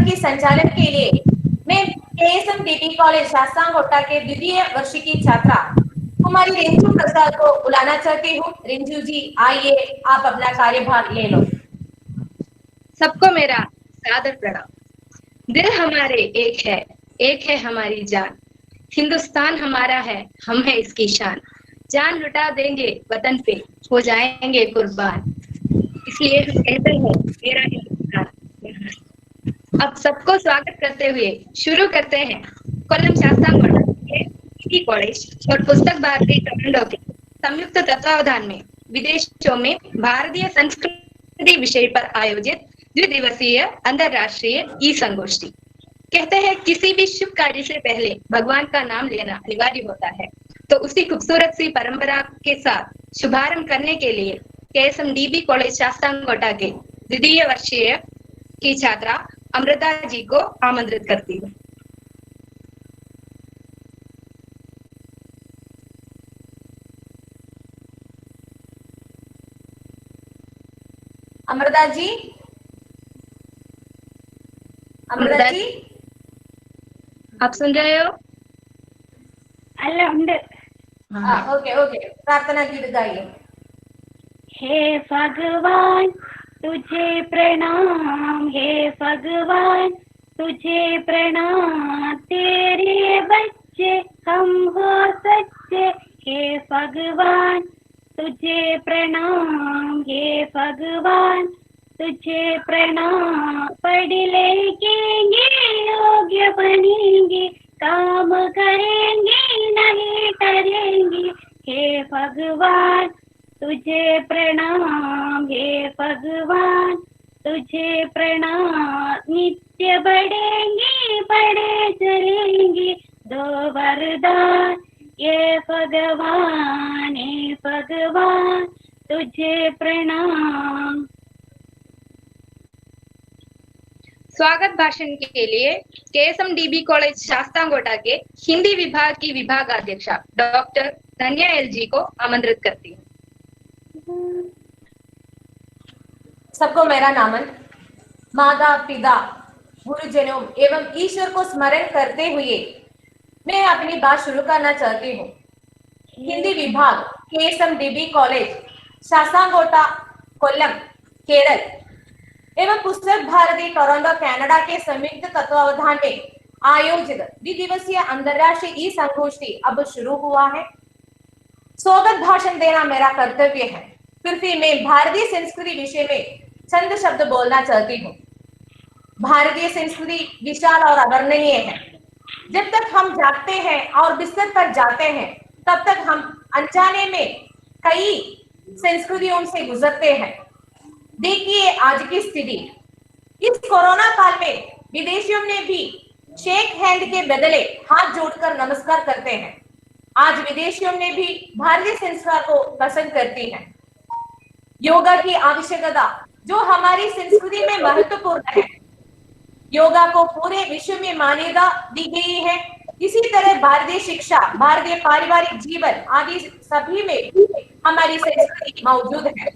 की संचालन के लिए मैं KSMDB कॉलेज शास्तांगोटा के द्वितीय वर्ष की छात्रा कुमारी रिंजू प्रसाद को बुलाना चाहती हूँ। रिंजू जी आइए, आप अपना कार्यभार ले लो। सबको मेरा सादर प्रणाम। दिल हमारे एक है हमारी जान। हिंदुस्तान हमारा है, हम है इसकी शान। जान लुटा देंगे वतन पे, हो जाएंगे कुर्बान। इसलिए हम कहते हैं मेरा हिंदुस्तान। अब सबको स्वागत करते हुए शुरू करते हैं कोल्लम शास्तांगोटा के कॉलेज और पुस्तक भारती टोरंटो के संयुक्त तत्वावधान में विदेशों में भारतीय संस्कृति विषय पर आयोजित द्विदिवसीय अंतरराष्ट्रीय ई संगोष्ठी। कहते हैं किसी भी शुभ कार्य से पहले भगवान का नाम लेना अनिवार्य होता है, तो उसी खूबसूरत सी परंपरा के साथ शुभारंभ करने के लिए KSMDB कॉलेज शास्तांगोटा के द्वितीय वर्षीय की छात्रा अमृता जी को आमंत्रित करती हूँ। अमृता जी, अमृता जी, आप सुन रहे हो? ओके ओके, प्रार्थना गीत गाइए। हे भगवान तुझे प्रणाम, हे भगवान तुझे प्रणाम, तेरे बच्चे हम हो सच्चे। हे भगवान तुझे प्रणाम, हे भगवान तुझे प्रणाम। पढ़ लिखेंगे योग्य बनेंगे, काम करेंगे नहीं डरेंगे। हे भगवान तुझे प्रणाम, हे भगवान तुझे प्रणाम। नित्य बढ़ेंगे बड़े चलेंगे, दो वरदान ये भगवान, हे भगवान तुझे प्रणाम। स्वागत भाषण के लिए KSMDB कॉलेज शास्तांगोटा के हिंदी विभाग की विभागाध्यक्षा डॉक्टर धन्या एल जी को आमंत्रित करती हूँ। सबको मेरा नमन। माता पिता गुरुजनों एवं ईश्वर को स्मरण करते हुए मैं अपनी बात शुरू करना चाहती हूँ। हिंदी विभाग KSMDB कॉलेज शास्तांगोटा कोल्लम केरल एवं पुस्तक भारती टोरंटो कनाडा के संयुक्त तत्वावधान में आयोजित द्विदिवसीय अंतरराष्ट्रीय ई संगोष्ठी अब शुरू हुआ है। स्वागत भाषण देना मेरा कर्तव्य है, फिर भी मैं भारतीय संस्कृति विषय में चंद शब्द बोलना चाहती हूँ। भारतीय संस्कृति विशाल और अवर्णनीय है। जब तक हम जागते हैं और बिस्तर पर जाते हैं, तब तक हम अनजाने में कई संस्कृतियों से गुजरते हैं। देखिए आज की स्थिति। इस कोरोना काल में विदेशियों ने भी शेक हैंड के बदले हाथ जोड़कर नमस्कार करते हैं। आज विदेशियों ने भी भारतीय संस्कार को पसंद करती है। योगा की आवश्यकता जो हमारी संस्कृति में महत्वपूर्ण है, योगा को पूरे विश्व में मान्यता दी गई है। इसी तरह भारतीय शिक्षा, भारतीय पारिवारिक जीवन आदि सभी में हमारी संस्कृति मौजूद है।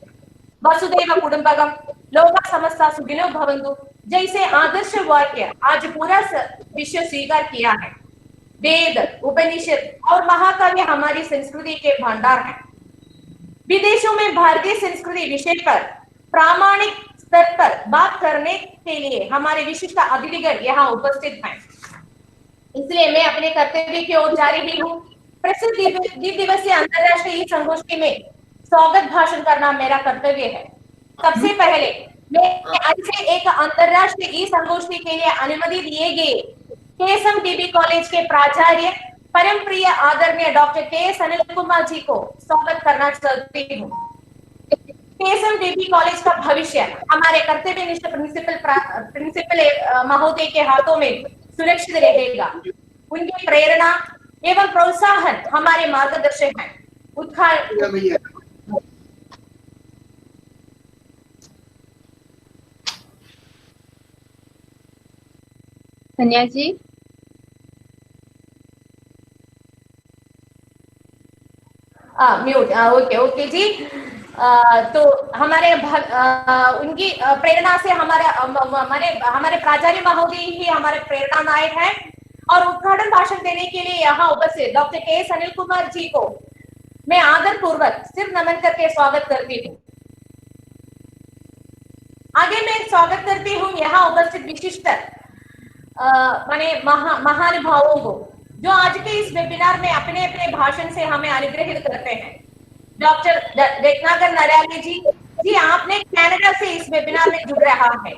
वसुधैव कुटुंबकम, लोका समस्ता सुखिनो भवन्तु जैसे आदर्श वाक्य आज पूरा विश्व स्वीकार किया है। वेद, उपनिषद और महाकाव्य हमारी संस्कृति के भंडार हैं। विदेशों में भारतीय संस्कृति विषय पर प्रामाणिक स्तर पर बात करने के लिए हमारे विशिष्ट अतिथिगण यहाँ उपस्थित हैं। इसलिए मैं अपने कर्तव्य की ओर जा रही हूँ। प्रसिद्ध द्विदिवसीय अंतरराष्ट्रीय संगोष्ठी में स्वागत भाषण करना मेरा कर्तव्य है। सबसे पहले मैं आज से एक अंतरराष्ट्रीय ई संगोष्ठी के लिए अनुमति दिए गए KSMDB कॉलेज के प्राचार्य परम प्रिय आदरणीय डॉक्टर KS अनिल कुमार जी को स्वागत करना चाहती हूँ। KSMDB कॉलेज का भविष्य हमारे कर्तव्यनिष्ठ प्रिंसिपल महोदय के हाथों में सुरक्षित रहेगा। उनकी प्रेरणा एवं प्रोत्साहन हमारे मार्गदर्शक हैं। धन्या जी, म्यूट। ओके ओके जी। तो उनकी प्रेरणा से हमारे प्राचार्य महोदय ही हमारे प्रेरणा नायक हैं। और उद्घाटन भाषण देने के लिए यहाँ उपस्थित डॉक्टर के अनिल कुमार जी को मैं आदर पूर्वक सिर नमन करके स्वागत करती हूँ। आगे मैं स्वागत करती हूँ यहाँ उपस्थित विशिष्ट महानुभावों को, जो आज के इस वेबिनार में अपने अपने भाषण से हमें अनुग्रहित करते हैं। डॉक्टर रत्नाकर नरयाले जी आपने कनाडा से इस वेबिनार में जुड़ रहा है,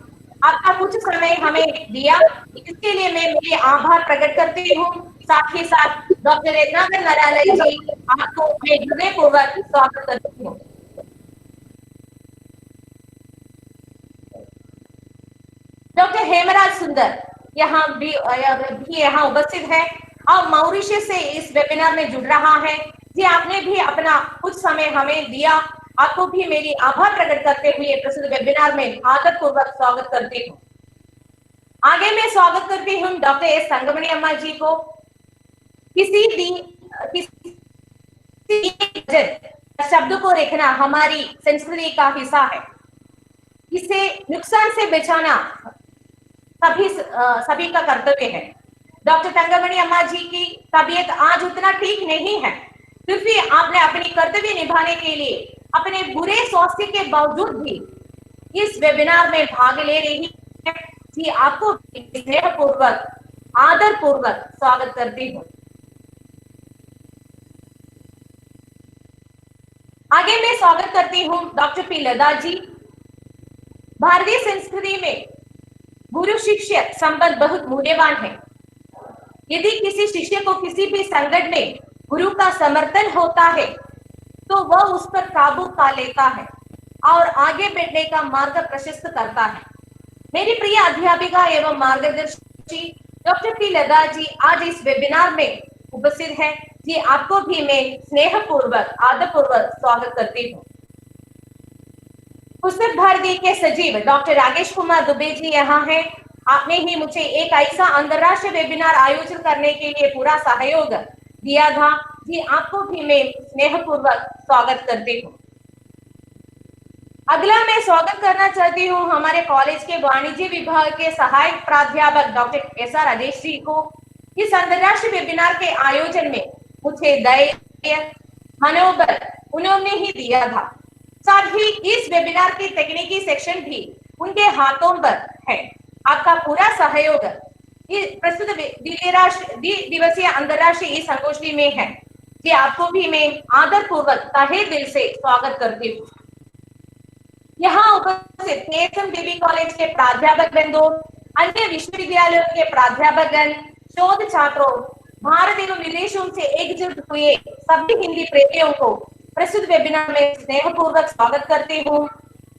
आपका कुछ समय हमें दिया, इसके लिए मैं मेरे आभार प्रकट करती हूँ। साथ ही साथ डॉक्टर रत्नाकर नरयाले जी आपको मैं हृदयपूर्वक स्वागत करती हूँ। डॉक्टर हेमराज सुंदर यहाँ भी यहाँ उपस्थित है और मॉरिशस से इस वेबिनार में जुड़ रहा है। जी आपने भी अपना कुछ समय हमें दिया, आपको भी मेरी आभार प्रकट करते हुए प्रसिद्ध वेबिनार में आदर पूर्वक स्वागत करती हूँ। आगे मैं स्वागत करती हूँ डॉक्टर एस संगमणी अम्मा जी को। किसी शब्द को रखना हमारी संस्कृति का हिस्सा है, इसे नुकसान से बचाना सभी का कर्तव्य है। डॉक्टर तंगमणि अम्मा जी की तबीयत आज उतना ठीक नहीं है, फिर भी आपने अपनी कर्तव्य निभाने के लिए अपने बुरे स्वास्थ्य के बावजूद भी इस वेबिनार में भाग ले रही है। जी आपको स्नेहपूर्वक आदर पूर्वक स्वागत करती हूँ। आगे मैं स्वागत करती हूँ डॉक्टर पी लता जी। भारतीय संस्कृति में गुरु शिष्य संबंध बहुत मूल्यवान है। यदि किसी शिष्य को किसी भी संकट में गुरु का समर्थन होता है तो वह उस पर काबू पा लेता है और आगे बढ़ने का मार्ग प्रशस्त करता है। मेरी प्रिय अध्यापिका एवं मार्गदर्शी डॉक्टर पी लता जी आज इस वेबिनार में उपस्थित है। जी आपको भी मैं स्नेहपूर्वक आदरपूर्वक स्वागत करती हूँ। पुस्तक भारती के सचिव डॉक्टर राकेश कुमार दुबे जी यहाँ हैं। आपने ही मुझे एक ऐसा अंतरराष्ट्रीय वेबिनार आयोजन करने के लिए पूरा सहयोग दिया था। जी आपको भी मैं स्नेहपूर्वक स्वागत करती हूँ। अगला मैं स्वागत करना चाहती हूँ हमारे कॉलेज के वाणिज्य विभाग के सहायक प्राध्यापक doctor S R Rajesh ji को। इस अंतरराष्ट्रीय वेबिनार के आयोजन में मुझे धैर्य मनोबल उन्होंने ही दिया था। साथ ही इस वेबिनार की तकनीकी सेक्शन भी उनके हाथों पर है। आपका पूरा सहयोग प्रस्तुत दिवसीय अंतरराष्ट्रीय संगोष्ठी में है। जी आपको भी मैं आदर पूर्वक तहे दिल से स्वागत करती हूँ। यहाँ उपस्थित केएसएम डीबी कॉलेज के प्राध्यापक बंधु, अन्य विश्वविद्यालयों के प्राध्यापकगण, शोध छात्रों, भारत एवं विदेशों से एकजुट हुए सभी हिंदी प्रेमियों को प्रस्तुत वेबिनार में स्नेहपूर्वक स्वागत करती हूँ।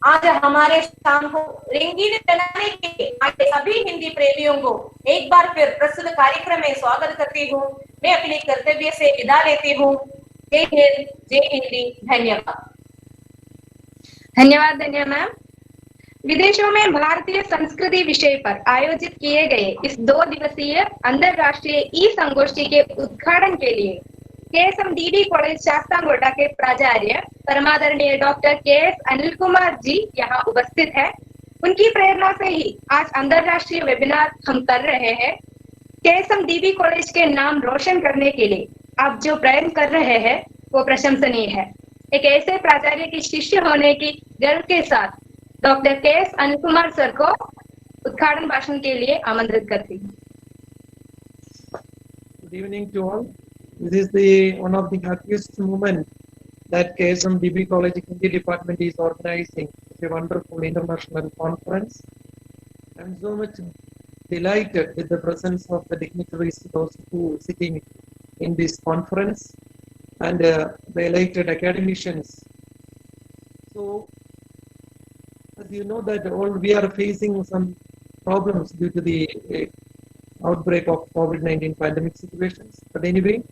आज हमारे शाम को रंगीन बनाने के लिए आए सभी हिंदी प्रेमियों को एक बार फिर प्रस्तुत कार्यक्रम में स्वागत करती हूँ। मैं अपने कर्तव्य से विदा लेती हूँ। जय हिंद, जय हिंदी, धन्यवाद। धन्यवाद मैम। विदेशों में भारतीय संस्कृति विषय पर आयोजित किए गए इस 2 दिवसीय अंतरराष्ट्रीय ई संगोष्ठी के उद्घाटन के लिए केएसएम डीडी कॉलेज शास्तांगोटा के प्राचार्य परमादरणीय डॉक्टर केएस अनिल कुमार जी यहाँ उपस्थित है। उनकी प्रेरणा से ही आज अंतरराष्ट्रीय वेबिनार हम कर रहे हैं। केएसएम डीडी कॉलेज के नाम रोशन करने के लिए आप जो प्रयत्न कर रहे हैं वो प्रशंसनीय है। एक ऐसे प्राचार्य की शिष्य होने की गर्व के साथ doctor K S Anil Kumar sir को उद्घाटन भाषण के लिए आमंत्रित करती हूँ। Good evening to all. This is one of the happiest moment that KSM DB College Hindi Department is organizing. It's a wonderful international conference. I'm so much delighted with the presence of the dignitaries, those who sitting in this conference, and the elected academicians. So, as you know that all we are facing some problems due to the outbreak of COVID-19 pandemic situations. But anyway,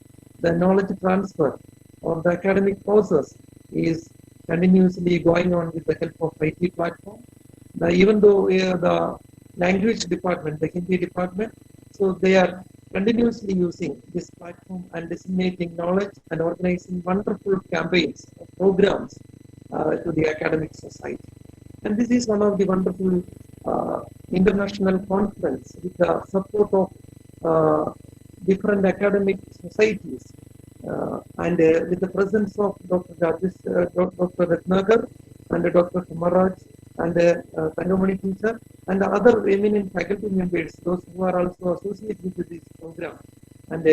the knowledge transfer or the academic process is continuously going on with the help of IT platform. Even though the language department, the Hindi department, so they are continuously using this platform and disseminating knowledge and organizing wonderful campaigns, programs to the academic society. And this is one of the wonderful international conference with the support of different academic societies and with the presence of Dr. Dr. Ratnagar and Dr. Kamaraj and Tangamani teacher and other eminent faculty members, those who are also associated with this program. And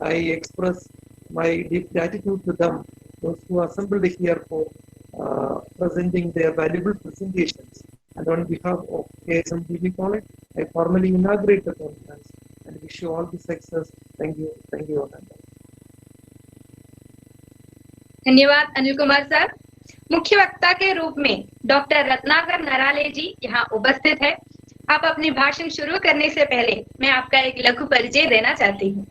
I express my deep gratitude to them, those who assembled here for presenting their valuable presentations. And on behalf of KSMDB College, I formally inaugurate the conference and wish you all the success. Thank you, Ananda. धन्यवाद Anil Kumar sir. मुख्य वक्ता के रूप में doctor Ratnakar नराले जी यहाँ उपस्थित है। आप अपनी भाषण शुरू करने से पहले मैं आपका एक लघु परिचय देना चाहती हूँ।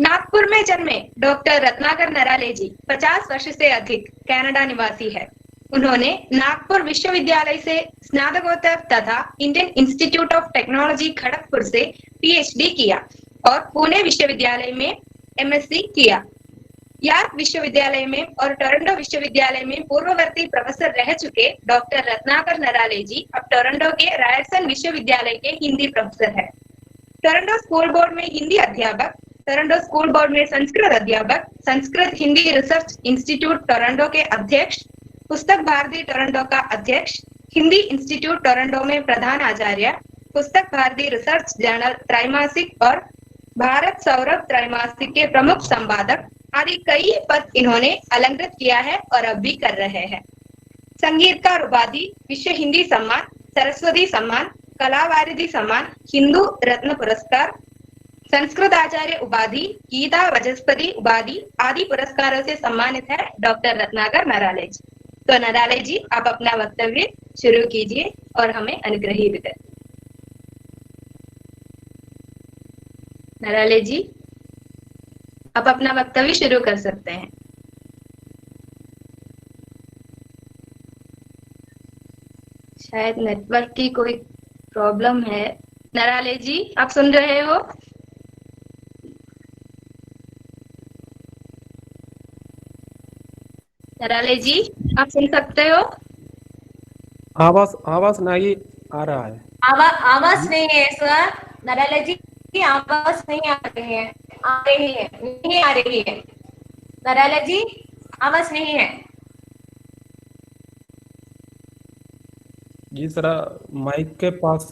नागपुर में जन्मे डॉक्टर रत्नाकर नराले जी 50 वर्ष से अधिक कनाडा निवासी है। उन्होंने नागपुर विश्वविद्यालय से स्नातकोत्तर तथा Indian institute of technology Kharagpur से पीएचडी किया और पुणे विश्वविद्यालय में एमएससी किया। यॉर्क विश्वविद्यालय में और टोरंटो विश्वविद्यालय में पूर्ववर्ती प्रोफेसर रह चुके डॉक्टर रत्नाकर नराले जी अब टोरंटो के रायरसन विश्वविद्यालय के हिंदी प्रोफेसर है। टोरंटो स्कूल बोर्ड में हिंदी अध्यापक, टोरंटो स्कूल बोर्ड में संस्कृत अध्यापक, Sanskrit Hindi research institute Toronto के अध्यक्ष, पुस्तक भारती टोरंटो का अध्यक्ष, हिंदी इंस्टीट्यूट टोरंटो में प्रधान आचार्य, पुस्तक भारती रिसर्च जर्नल त्रैमासिक और भारत सौरभ त्रैमासिक के प्रमुख संपादक आदि कई पद इन्होंने अलंकृत किया है और अब भी कर रहे हैं। संगीतकार उपाधि, विश्व हिंदी सम्मान, सरस्वती सम्मान, कलावारिधि सम्मान, हिंदू रत्न पुरस्कार, संस्कृत आचार्य उपाधि, गीता वचस्पति उपाधि आदि पुरस्कारों से सम्मानित है डॉक्टर रत्नाकर नराले जी। तो नराले जी, आप अपना वक्तव्य शुरू कीजिए और हमें अनुग्रहित करें। नराले जी, आप अपना वक्तव्य शुरू कर सकते हैं। शायद नेटवर्क की कोई प्रॉब्लम है। नराले जी, आप सुन रहे हो? नराले जी, आप सुन सकते हो? आवाज नहीं आ रहा है। आवाज नहीं है सर। नराले जी की आवाज नहीं आ रही है। नहीं आ रही है। नराला जी, आवाज नहीं है। जी जरा माइक के पास।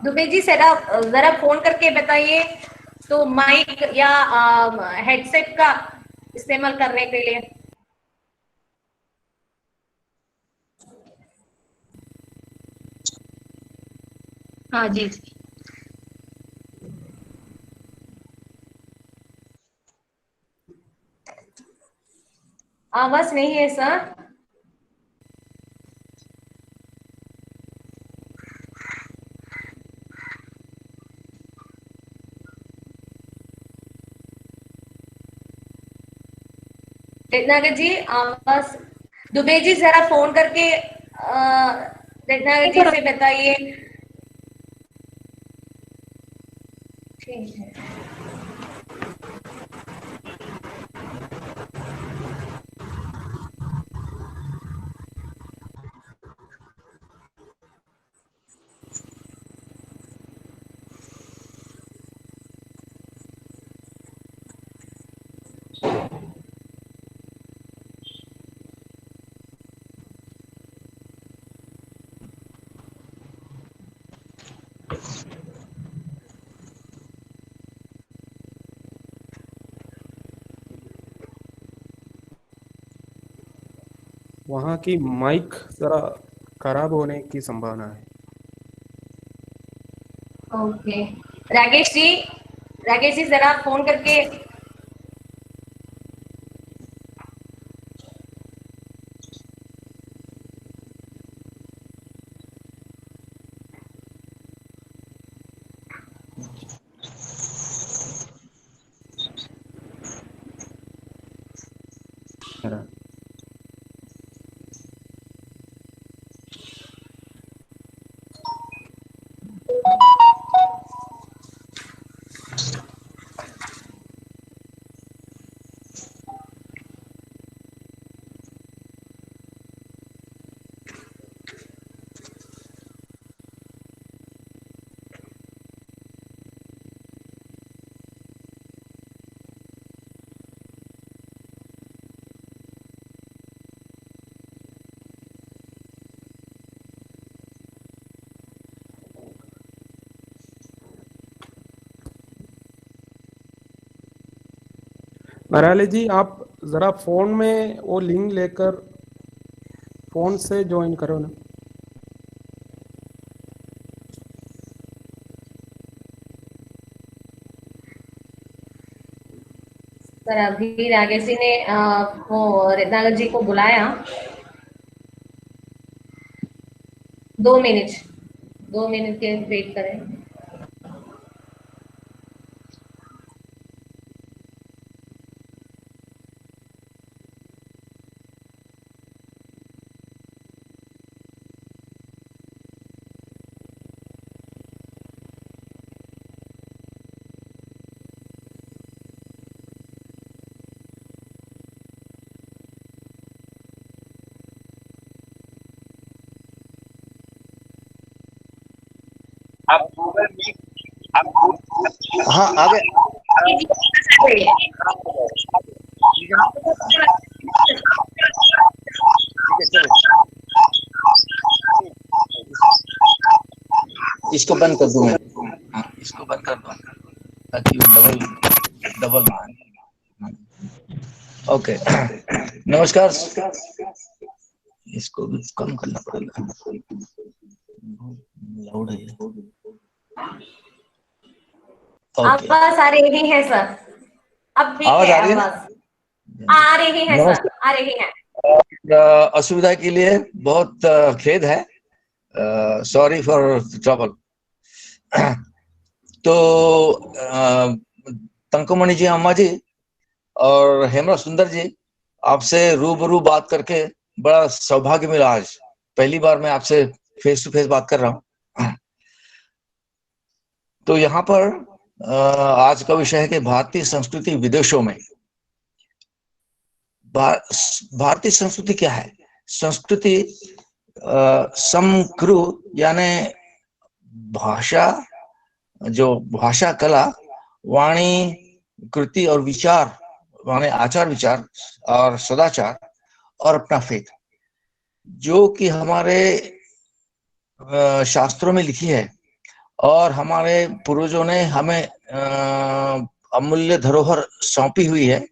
दुबे जी जरा फोन करके बताइए तो माइक या हेडसेट का इस्तेमाल करने के लिए। हाँ जी जी। आवाज नहीं है सर। रत्नाकर जी आवाज। दुबे जी जरा फोन करके रत्नाकर जी से बताइए। ठीक है। वहाँ की माइक जरा खराब होने की संभावना है। ओके, राकेश जी जरा फोन करके मराली जी, आप जरा फोन में वो लिंक लेकर फोन से ज्वाइन करो ना। सर अभी रागेशी ने वो रत्नाकर जी को बुलाया। 2 मिनट, 2 मिनट के वेट करें। हाँ आगे इसको बंद कर दूं मैं। हाँ, इसको बंद कर दूं ताकि डबल डबल ना आए। ओके नमस्कार। इसको भी कम करना पड़ेगा, लाउड है। ओके आवाज आ रही है सर? अब ठीक आवाज है आ रही है ना? आवाज आ रही है सर, नमस्कार। आ रही है। असुविधा के लिए बहुत खेद है, सॉरी फॉर ट्रबल। तो तंकुमणि जी, अम्मा जी और हेमरा सुंदर जी, आपसे रूबरू बात करके बड़ा सौभाग्य मिला। आज पहली बार मैं आपसे फेस टू फेस बात कर रहा हूँ। तो यहाँ पर आज का विषय है कि भारतीय संस्कृति विदेशों में। भारतीय संस्कृति क्या है? संस्कृति समकृ यानी भाषा, जो भाषा, कला, वाणी, कृति और विचार, माने आचार विचार और सदाचार और अपना फेथ, जो कि हमारे शास्त्रों में लिखी है और हमारे पूर्वजों ने हमें अमूल्य धरोहर सौंपी हुई है,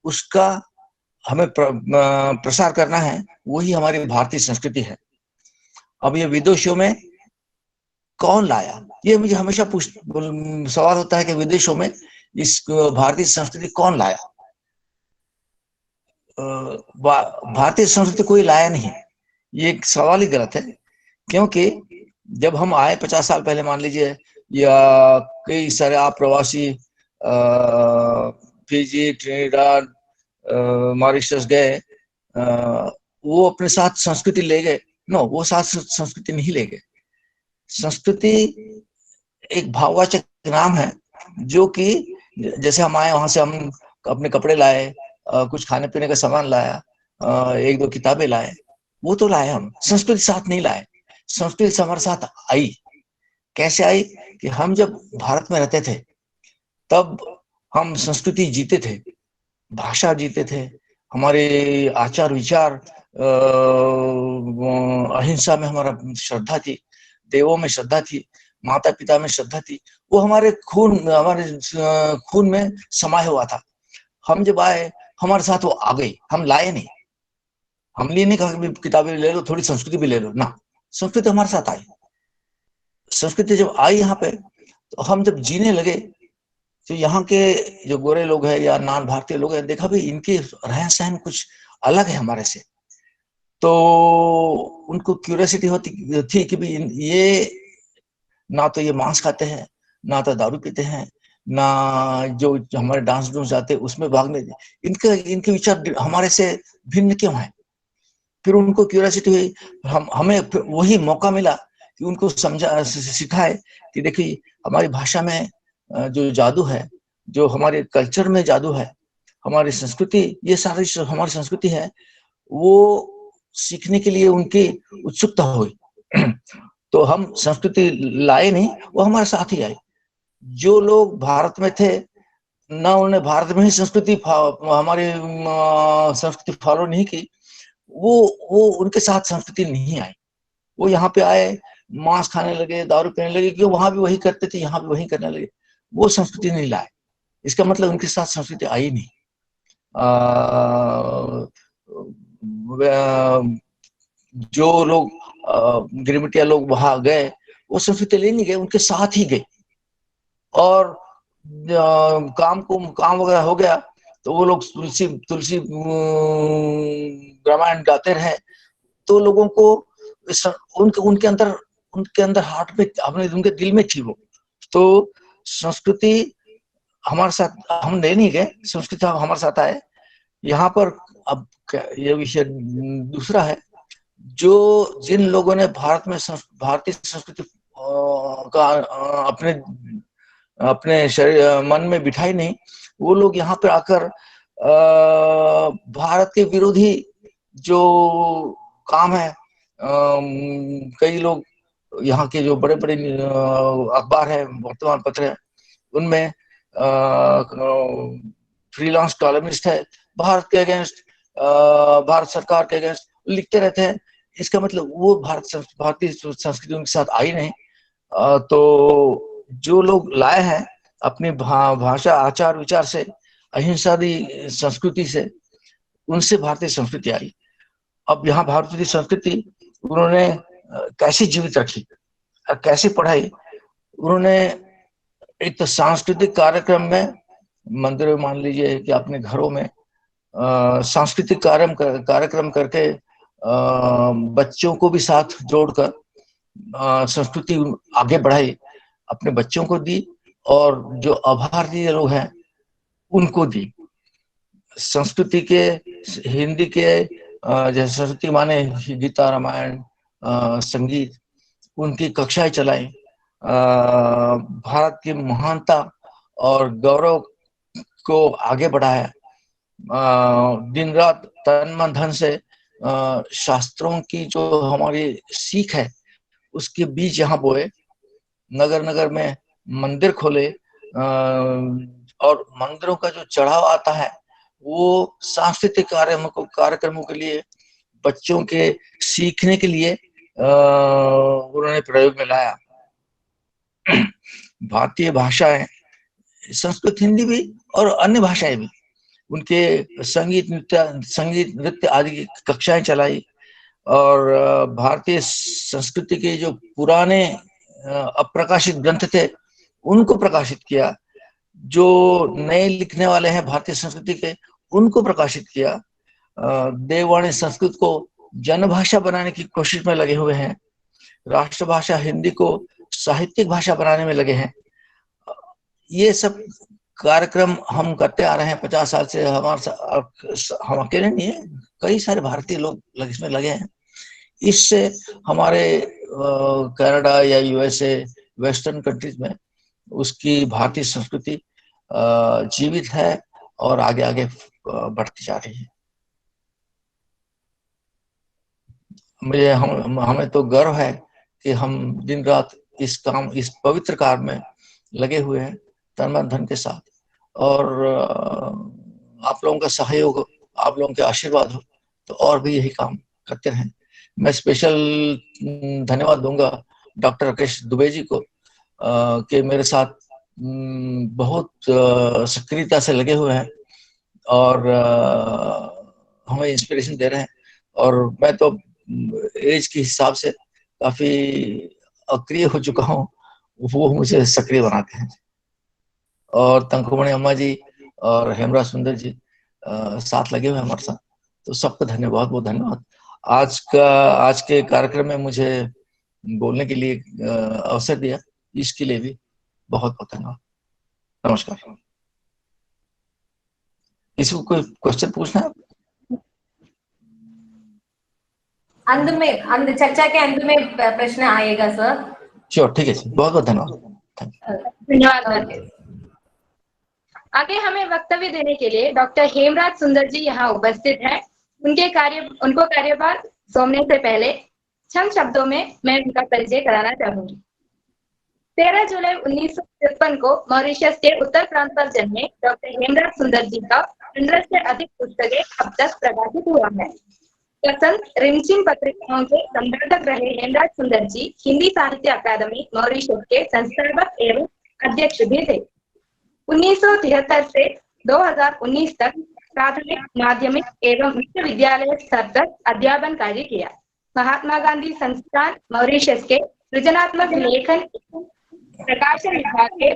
उसका हमें प्रसार करना है। वही हमारी भारतीय संस्कृति है। अब ये विदेशों में कौन लाया, ये मुझे हमेशा सवाल होता है कि विदेशों में इस भारतीय संस्कृति कौन लाया? भारतीय संस्कृति कोई लाया नहीं, ये एक सवाल ही गलत है। क्योंकि जब हम आए 50 साल पहले मान लीजिए, या कई सारे आप प्रवासी फिजी, ट्रिनिडाद, मॉरिशस गए, वो अपने साथ संस्कृति ले गए? नो, वो साथ संस्कृति नहीं ले गए। संस्कृति एक भाववाचक नाम है, जो कि जैसे हम आए वहां से हम अपने कपड़े लाए, कुछ खाने पीने का सामान लाया, 1-2 किताबें लाए, वो तो लाए हम, संस्कृति साथ नहीं लाए। संस्कृति हमारे साथ आई। कैसे आई? कि हम जब भारत में रहते थे तब हम संस्कृति जीते थे, भाषा जीते थे, हमारे आचार विचार, अहिंसा में हमारा श्रद्धा थी, देवों में श्रद्धा थी, माता पिता में श्रद्धा थी, वो हमारे खून में समाया हुआ था। हम जब आए हमारे साथ वो आ गई, हम लाए नहीं। हमने नहीं कहा कि किताबें ले लो, थोड़ी संस्कृति भी ले लो ना, संस्कृति हमारे साथ आई। संस्कृति जब आई यहाँ पे, तो हम जब जीने लगे, तो यहाँ के जो गोरे लोग हैं या नॉन भारतीय लोग हैं, देखा भी इनके रहन सहन कुछ अलग है हमारे से। तो उनको क्यूरियोसिटी होती थी कि भाई ये ना तो ये मांस खाते हैं, ना तो दारू पीते हैं, ना जो हमारे डांस डूंस जाते हैं उसमें भाग में, इनके विचार हमारे से भिन्न क्यों है? फिर उनको क्यूरियोसिटी हुई, हमें वही मौका मिला कि उनको सिखाए कि देखिए हमारी भाषा में जो जादू है, जो हमारे कल्चर में जादू है, हमारी संस्कृति, ये सारी हमारी संस्कृति है, वो सीखने के लिए उनकी उत्सुकता हुई। तो हम संस्कृति लाए नहीं, वो हमारे साथ ही आई। जो लोग भारत में थे ना, उन्होंने भारत में ही संस्कृति हमारी संस्कृति फॉलो नहीं की, वो उनके साथ संस्कृति नहीं आई। वो यहाँ पे आए, मांस खाने लगे, दारू पीने लगे, क्यों? वहां भी वही करते थे, यहाँ भी वही करने लगे, वो संस्कृति नहीं लाए। इसका मतलब उनके साथ संस्कृति आई नहीं। जो लोग गिरमिटिया लोग वहां गए, वो संस्कृति ले नहीं गए, उनके साथ ही गए। और काम वगैरह हो गया तो वो लोग तुलसी तुलसी रामायण गाते रहे। तो लोगों को उनके अंदर हार्ट में, अपने उनके दिल में थी वो। तो संस्कृति हमारे साथ, हम ले नहीं गए, संस्कृति हमारे साथ आए। यहाँ पर अब ये विषय दूसरा है, जो जिन लोगों ने भारतीय संस्कृति का अपने शरीर मन में बिठाई नहीं, वो लोग यहाँ पर आकर भारत के विरोधी जो काम है, कई लोग यहाँ के जो बड़े बड़े अखबार है, वर्तमान पत्र है, उनमें फ्रीलांस कॉलमिस्ट है, भारत के अगेंस्ट, भारत सरकार के अगेंस्ट लिखते रहते हैं। इसका मतलब वो भारतीय संस्कृति उनके साथ आई नहीं। तो जो लोग लाए हैं अपनी भाषा, आचार विचार से, अहिंसादी संस्कृति से, उनसे भारतीय संस्कृति आई। अब यहाँ भारतीय संस्कृति उन्होंने कैसे जीवित रखी, कैसे पढ़ाई? उन्होंने एक तो सांस्कृतिक कार्यक्रम में, मंदिरों में मान लीजिए कि अपने घरों में सांस्कृतिक कार्यक्रम करके बच्चों को भी साथ जोड़कर संस्कृति आगे बढ़ाई, अपने बच्चों को दी, और जो अभारतीय लोग हैं उनको दी। संस्कृति के, हिंदी के जैसे संस्कृति माने गीता, रामायण, संगीत, उनकी कक्षाएं चलाई। भारत की महानता और गौरव को आगे बढ़ाया। दिन रात तन मन धन से शास्त्रों की जो हमारी सीख है उसके बीज यहाँ बोए। नगर नगर में मंदिर खोले, और मंदिरों का जो चढ़ावा आता है वो सांस्कृतिक कार्यक्रमों के लिए, बच्चों के सीखने के लिए उन्होंने प्रयोग में लाया। भारतीय भाषाएं, संस्कृत, हिंदी भी और अन्य भाषाएं भी, उनके संगीत नृत्य आदि की कक्षाएं चलाई। और भारतीय संस्कृति के जो पुराने अप्रकाशित ग्रंथ थे उनको प्रकाशित किया। जो नए लिखने वाले हैं भारतीय संस्कृति के, उनको प्रकाशित किया। देववाणी संस्कृत को जनभाषा बनाने की कोशिश में लगे हुए हैं। राष्ट्रभाषा हिंदी को साहित्यिक भाषा बनाने में लगे हैं। ये सब कार्यक्रम हम करते आ रहे हैं 50 साल से। हम अकेले नहीं है, कई सारे भारतीय लोग इसमें लगे हैं। इससे हमारे कनाडा या यूएसए, वेस्टर्न कंट्रीज में उसकी भारतीय संस्कृति जीवित है और आगे आगे बढ़ती जा रही है। हमें तो गर्व है कि हम दिन रात इस पवित्र कार्य में लगे हुए हैं, तन मन धन के साथ। और आप लोगों का सहयोग, आप लोगों के आशीर्वाद हो तो और भी यही काम करते रहें। मैं स्पेशल धन्यवाद दूंगा डॉक्टर राकेश दुबे जी को, कि मेरे साथ बहुत सक्रियता से लगे हुए हैं और हमें इंस्पिरेशन दे रहे हैं। और मैं तो एज के हिसाब से काफी अक्रिय हो चुका हूँ, वो मुझे सक्रिय बनाते हैं। और तंकुमणि अम्मा जी और हेमराज सुंदर जी साथ लगे हुए हमारे साथ, तो सबको धन्यवाद, बहुत धन्यवाद। आज के कार्यक्रम में मुझे बोलने के लिए अवसर दिया, इसके लिए भी बहुत बहुत धन्यवाद। नमस्कार। किसी को कोई क्वेश्चन पूछना है? अंत चर्चा के अंत में प्रश्न आएगा सर। श्योर, ठीक है जी, बहुत बहुत धन्यवाद। धन्यवाद। आगे हमें वक्तव्य देने के लिए डॉक्टर हेमराज सुंदर जी यहाँ उपस्थित हैं। उनको कार्यभार सौंपने से पहले चंद शब्दों में मैं उनका परिचय कराना चाहूंगी। 13 जुलाई 1953 को मॉरिशस के उत्तर प्रांत पर जन्मे डॉक्टर हेमराज सुंदर जी का 15 से अधिक पुस्तकें अब तक प्रकाशित हुआ है। वसंत रिमझिम पत्रिकाओं के संपादक रहे हेमराज सुंदर जी हिंदी साहित्य अकादमी मॉरिशस के संस्थापक एवं अध्यक्ष भी थे। 1973 से 2019 तक प्राथमिक, माध्यमिक एवं विश्वविद्यालय स्तर तक अध्यापन कार्य किया। महात्मा गांधी संस्थान मॉरिशस के सृजनात्मक लेखन प्रकाशन विभाग के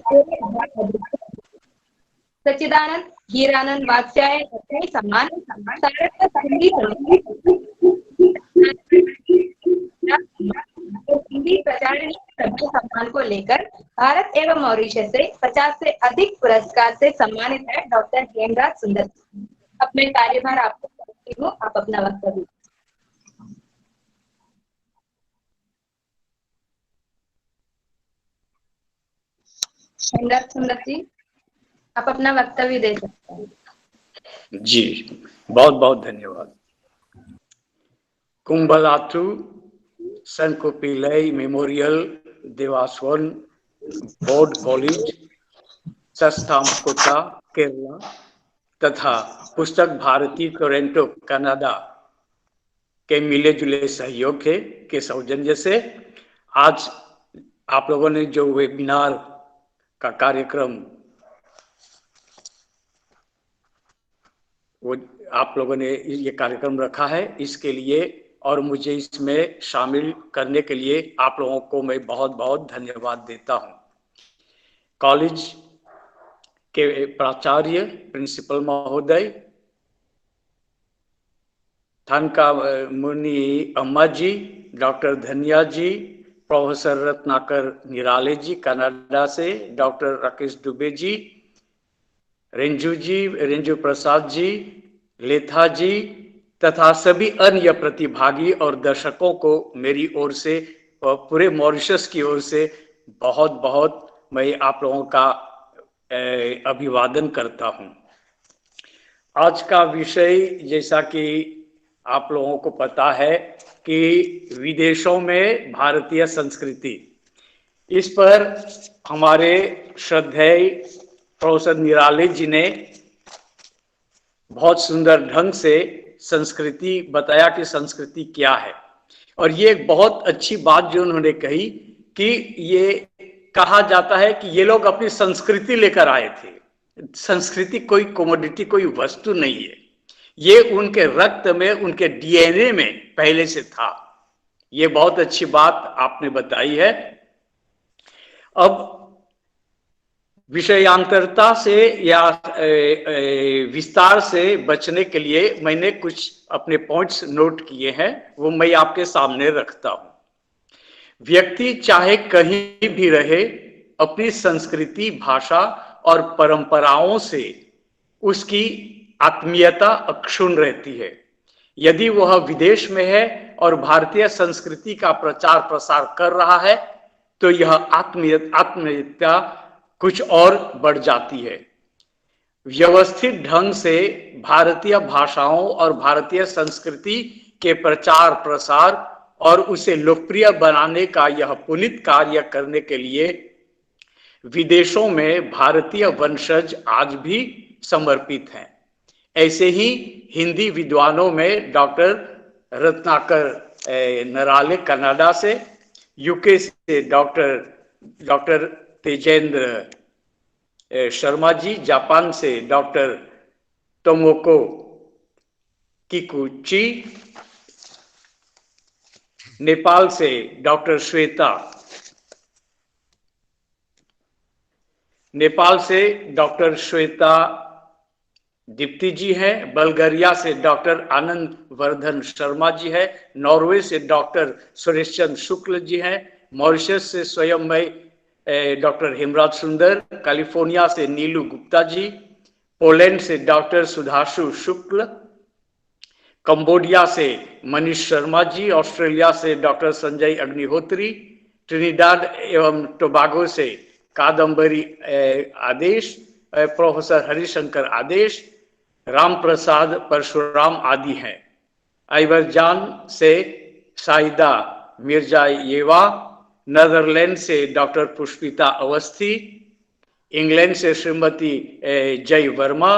सच्चिदानंद हीरानंद वात्स्यायन रत्न सम्मान, सारस्वत हिंदी हिंदी प्रचारणी सभा सम्मान को लेकर भारत एवं मॉरिशस से 50 से अधिक पुरस्कार से सम्मानित है डॉक्टर हेमराज सुंदर। अब मैं कार्यभार आपको करती हूँ, आप अपना वक्तव्य। हेमराज सुंदर जी, आप अपना वक्तव्य दे सकते हैं। जी, बहुत बहुत धन्यवाद। कुंभलाथु संकोपिलई मेमोरियल देवास्वन बोर्ड कॉलेज सस्तामकोटा केरला तथा पुस्तक भारती टोरंटो कनाडा के मिले जुले सहयोग के सौजन्य से आज आप लोगों ने जो वेबिनार का कार्यक्रम वो आप लोगों ने ये कार्यक्रम रखा है, इसके लिए और मुझे इसमें शामिल करने के लिए आप लोगों को मैं बहुत बहुत धन्यवाद देता हूं। कॉलेज के प्राचार्य प्रिंसिपल महोदय थानका मुनि अम्मा जी, डॉक्टर धनिया जी, प्रोफेसर रत्नाकर निराले जी कनाडा से, डॉक्टर राकेश दुबे जी, रेंजू प्रसाद जी, लेथा जी तथा सभी अन्य प्रतिभागी और दर्शकों को मेरी ओर से और पूरे मॉरिशस की ओर से बहुत बहुत मैं आप लोगों का अभिवादन करता हूं। आज का विषय जैसा कि आप लोगों को पता है कि विदेशों में भारतीय संस्कृति, इस पर हमारे श्रद्धेय प्रोफेसर निराले जी ने बहुत सुंदर ढंग से संस्कृति बताया कि संस्कृति क्या है। और ये एक बहुत अच्छी बात जो उन्होंने कही कि ये कहा जाता है कि ये लोग अपनी संस्कृति लेकर आए थे। संस्कृति कोई कमोडिटी, कोई वस्तु नहीं है, ये उनके रक्त में, उनके डीएनए में पहले से था। ये बहुत अच्छी बात आपने बताई है। अब विषयांतरता से या विस्तार से बचने के लिए मैंने कुछ अपने पॉइंट्स नोट किए हैं, वो मैं आपके सामने रखता हूं। व्यक्ति चाहे कहीं भी रहे, अपनी संस्कृति, भाषा और परंपराओं से उसकी आत्मीयता अक्षुण्ण रहती है। यदि वह विदेश में है और भारतीय संस्कृति का प्रचार प्रसार कर रहा है तो यह आत्मीयता कुछ और बढ़ जाती है। व्यवस्थित ढंग से भारतीय भाषाओं और भारतीय संस्कृति के प्रचार प्रसार और उसे लोकप्रिय बनाने का यह पुनीत कार्य करने के लिए विदेशों में भारतीय वंशज आज भी समर्पित हैं। ऐसे ही हिंदी विद्वानों में डॉक्टर रत्नाकर नराले कनाडा से, यूके से डॉक्टर तेजेंद्र शर्मा जी, जापान से डॉक्टर टोमोको किकुची, नेपाल से डॉक्टर श्वेता, दीप्ति जी हैं, बल्गारिया से डॉक्टर आनंद वर्धन शर्मा जी है, नॉर्वे से डॉक्टर सुरेश चंद्र शुक्ल जी हैं, मॉरिशस से स्वयं मैं डॉक्टर हेमराज सुंदर, कैलिफोर्निया से नीलू गुप्ता जी, पोलैंड से डॉक्टर सुधांशु शुक्ल, कंबोडिया से मनीष शर्मा जी, ऑस्ट्रेलिया से डॉक्टर संजय अग्निहोत्री, ट्रिनिडाद एवं टोबागो से कादम्बरी आदेश, प्रोफेसर हरिशंकर आदेश, राम प्रसाद परशुराम आदि हैं। आइवरजान से साइदा मिर्जायेवा, नीदरलैंड से डॉक्टर पुष्पिता अवस्थी, इंग्लैंड से श्रीमती जय वर्मा,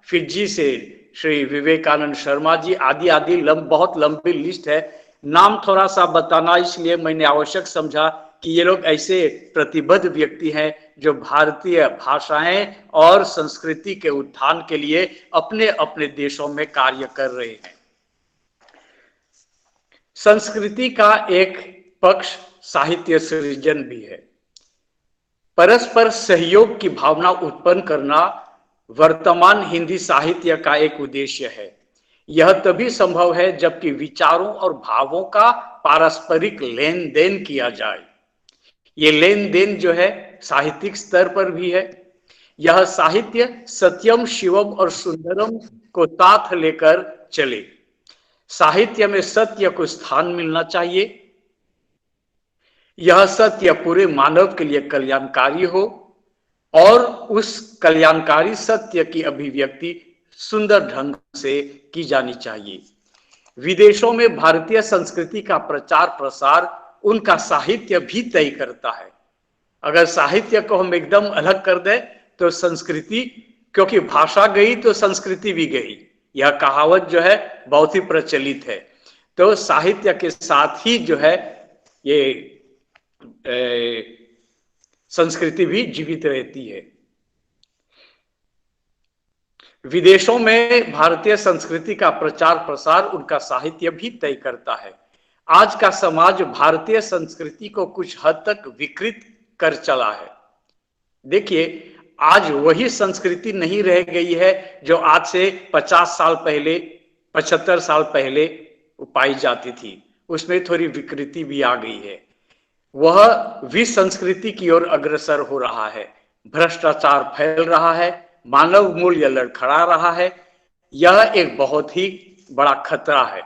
फिजी से श्री विवेकानंद शर्मा जी, आदि आदि बहुत लंबी लिस्ट है। नाम थोड़ा सा बताना इसलिए मैंने आवश्यक समझा कि ये लोग ऐसे प्रतिबद्ध व्यक्ति हैं जो भारतीय भाषाएं और संस्कृति के उत्थान के लिए अपने अपने देशों में कार्य कर रहे हैं। संस्कृति का एक पक्ष साहित्य सृजन भी है। परस्पर सहयोग की भावना उत्पन्न करना वर्तमान हिंदी साहित्य का एक उद्देश्य है। यह तभी संभव है जबकि विचारों और भावों का पारस्परिक लेन देन किया जाए। ये लेन देन जो है साहित्यिक स्तर पर भी है। यह साहित्य सत्यम शिवम और सुंदरम को साथ लेकर चले। साहित्य में सत्य को स्थान मिलना चाहिए। यह सत्य पूरे मानव के लिए कल्याणकारी हो और उस कल्याणकारी सत्य की अभिव्यक्ति सुंदर ढंग से की जानी चाहिए। विदेशों में भारतीय संस्कृति का प्रचार प्रसार उनका साहित्य भी तय करता है। अगर साहित्य को हम एकदम अलग कर दें तो संस्कृति, क्योंकि भाषा गई तो संस्कृति भी गई, यह कहावत जो है बहुत ही प्रचलित है। तो साहित्य के साथ ही जो है ये संस्कृति भी जीवित रहती है। विदेशों में भारतीय संस्कृति का प्रचार प्रसार उनका साहित्य भी तय करता है। आज का समाज भारतीय संस्कृति को कुछ हद तक विकृत कर चला है। देखिए, आज वही संस्कृति नहीं रह गई है जो आज से 50 साल पहले, 75 साल पहले पाई जाती थी। उसमें थोड़ी विकृति भी आ गई है। वह विसंस्कृति की ओर अग्रसर हो रहा है। भ्रष्टाचार फैल रहा है, मानव मूल्य लड़खड़ा रहा है। यह एक बहुत ही बड़ा खतरा है।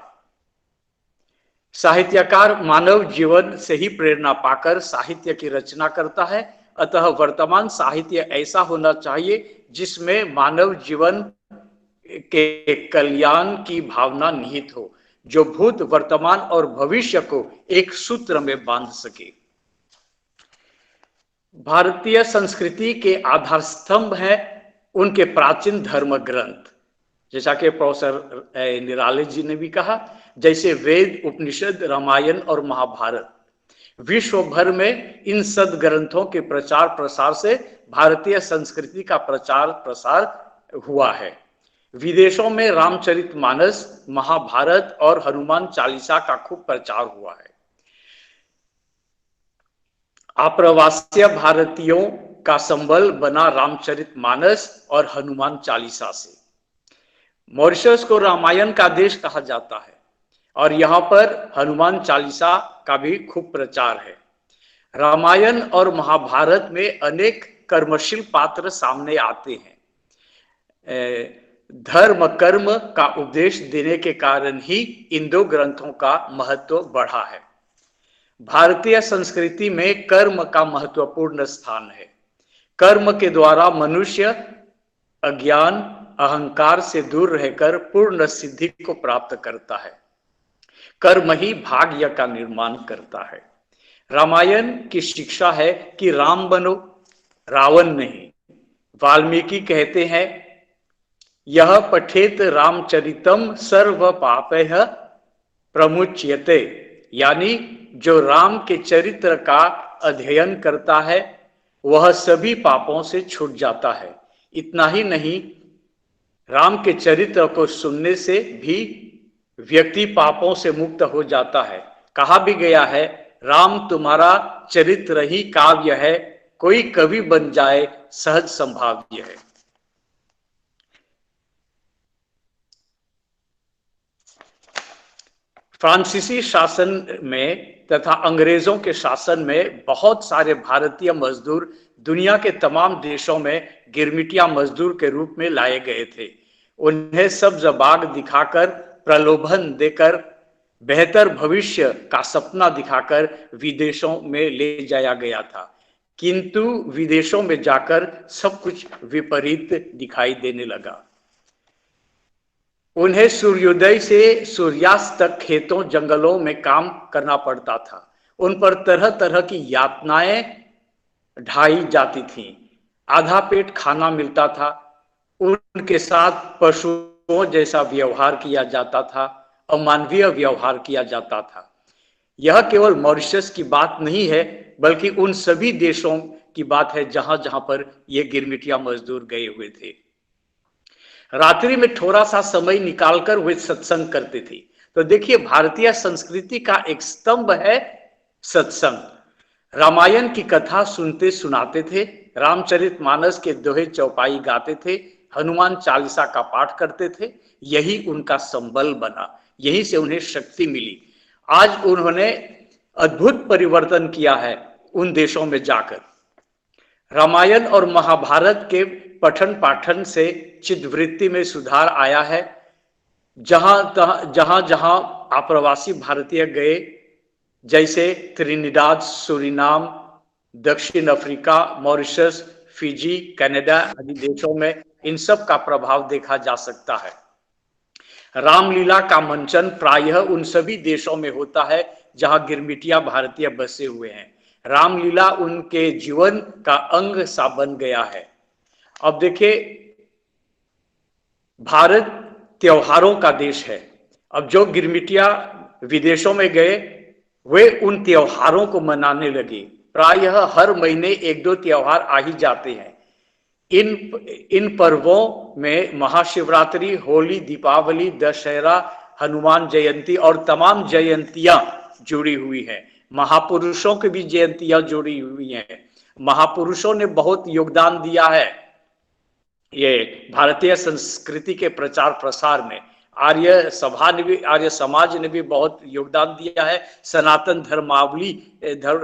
साहित्यकार मानव जीवन से ही प्रेरणा पाकर साहित्य की रचना करता है। अतः वर्तमान साहित्य ऐसा होना चाहिए जिसमें मानव जीवन के कल्याण की भावना निहित हो, जो भूत, वर्तमान और भविष्य को एक सूत्र में बांध सके। भारतीय संस्कृति के आधार स्तंभ हैं उनके प्राचीन धर्म ग्रंथ, जैसा कि प्रोफेसर निराले जी ने भी कहा, जैसे वेद, उपनिषद, रामायण और महाभारत। विश्व भर में इन सदग्रंथों के प्रचार प्रसार से भारतीय संस्कृति का प्रचार प्रसार हुआ है। विदेशों में रामचरितमानस, महाभारत और हनुमान चालीसा का खूब प्रचार हुआ है। आप्रवासी भारतीयों का संबल बना रामचरितमानस और हनुमान चालीसा से। मॉरिशस को रामायण का देश कहा जाता है और यहाँ पर हनुमान चालीसा का भी खूब प्रचार है। रामायण और महाभारत में अनेक कर्मशील पात्र सामने आते हैं। धर्म कर्म का उपदेश देने के कारण ही इन दो ग्रंथों का महत्व बढ़ा है। भारतीय संस्कृति में कर्म का महत्वपूर्ण स्थान है। कर्म के द्वारा मनुष्य अज्ञान, अहंकार से दूर रहकर पूर्ण सिद्धि को प्राप्त करता है। कर्म ही भाग्य का निर्माण करता है। रामायण की शिक्षा है कि राम बनो, रावण नहीं। वाल्मीकि कहते हैं, यह पठेत रामचरितम सर्व पापैः प्रमुच्यते, यानी जो राम के चरित्र का अध्ययन करता है वह सभी पापों से छूट जाता है। इतना ही नहीं, राम के चरित्र को सुनने से भी व्यक्ति पापों से मुक्त हो जाता है। कहा भी गया है, राम तुम्हारा चरित्र ही काव्य है, कोई कवि बन जाए सहज संभाव्य है। फ्रांसीसी शासन में तथा अंग्रेजों के शासन में बहुत सारे भारतीय मजदूर दुनिया के तमाम देशों में गिरमिटिया मजदूर के रूप में लाए गए थे। उन्हें सब्ज बाग दिखाकर, प्रलोभन देकर, बेहतर भविष्य का सपना दिखाकर विदेशों में ले जाया गया था। किंतु विदेशों में जाकर सब कुछ विपरीत दिखाई देने लगा। उन्हें सूर्योदय से सूर्यास्त तक खेतों जंगलों में काम करना पड़ता था। उन पर तरह तरह की यातनाएं ढाई जाती थीं। आधा पेट खाना मिलता था। उनके साथ पशुओं जैसा व्यवहार किया जाता था, अमानवीय व्यवहार किया जाता था। यह केवल मॉरिशस की बात नहीं है, बल्कि उन सभी देशों की बात है जहां जहां पर ये गिरमिटिया मजदूर गए हुए थे। रात्रि में थोड़ा सा समय निकालकर वे सत्संग करते थे। तो देखिए, भारतीय संस्कृति का एक स्तंभ है सत्संग। रामायण की कथा सुनते सुनाते थे, रामचरितमानस के दोहे चौपाई गाते थे, हनुमान चालीसा का पाठ करते थे। यही उनका संबल बना, यहीं से उन्हें शक्ति मिली। आज उन्होंने अद्भुत परिवर्तन किया है उन देशों में जाकर। रामायण और महाभारत के पठन पाठन से चित्तवृत्ति में सुधार आया है। जहां जहां आप्रवासी भारतीय गए, जैसे त्रिनिदाद, सूरीनाम, दक्षिण अफ्रीका, मॉरिशस, फिजी, कनाडा आदि देशों में इन सब का प्रभाव देखा जा सकता है। रामलीला का मंचन प्रायः उन सभी देशों में होता है जहां गिरमिटिया भारतीय बसे हुए हैं। रामलीला उनके जीवन का अंग सा बन गया है। अब देखिए, भारत त्योहारों का देश है। अब जो गिरमिटिया विदेशों में गए, वे उन त्योहारों को मनाने लगे। प्रायः हर महीने एक दो त्योहार आ ही जाते हैं। इन पर्वों में महाशिवरात्रि, होली, दीपावली, दशहरा, हनुमान जयंती और तमाम जयंतियां जुड़ी हुई हैं। महापुरुषों की भी जयंतियां जुड़ी हुई हैं। महापुरुषों ने बहुत योगदान दिया है ये भारतीय संस्कृति के प्रचार प्रसार में। आर्य समाज ने भी बहुत योगदान दिया है। सनातन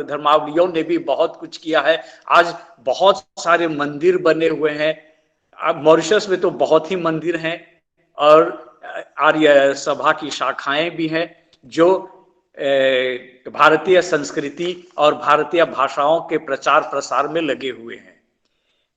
धर्मावलियों ने भी बहुत कुछ किया है। आज बहुत सारे मंदिर बने हुए हैं। अब मॉरिशस में तो बहुत ही मंदिर हैं और आर्य सभा की शाखाएं भी हैं जो भारतीय संस्कृति और भारतीय भाषाओं के प्रचार प्रसार में लगे हुए हैं।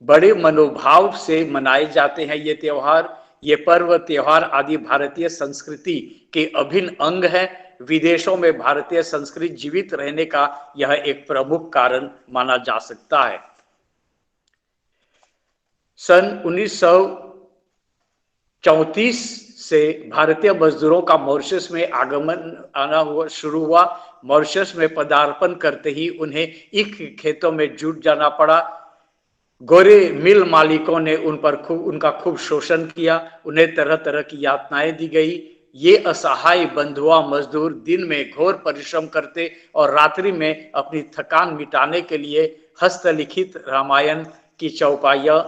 बड़े मनोभाव से मनाए जाते हैं ये त्योहार। ये पर्व त्योहार आदि भारतीय संस्कृति के अभिन्न अंग है। विदेशों में भारतीय संस्कृति जीवित रहने का यह एक प्रमुख कारण माना जा सकता है। सन 1934 से भारतीय मजदूरों का मॉरिशस में आना शुरू हुआ। मॉरिशस में पदार्पण करते ही उन्हें ईख खेतों में जुट जाना पड़ा। गोरे मिल मालिकों ने उनका खूब शोषण किया। उन्हें तरह तरह की यातनाएं दी गई। ये असहाय बंधुआ मजदूर दिन में घोर परिश्रम करते और रात्रि में अपनी थकान मिटाने के लिए हस्तलिखित रामायण की चौपाइयां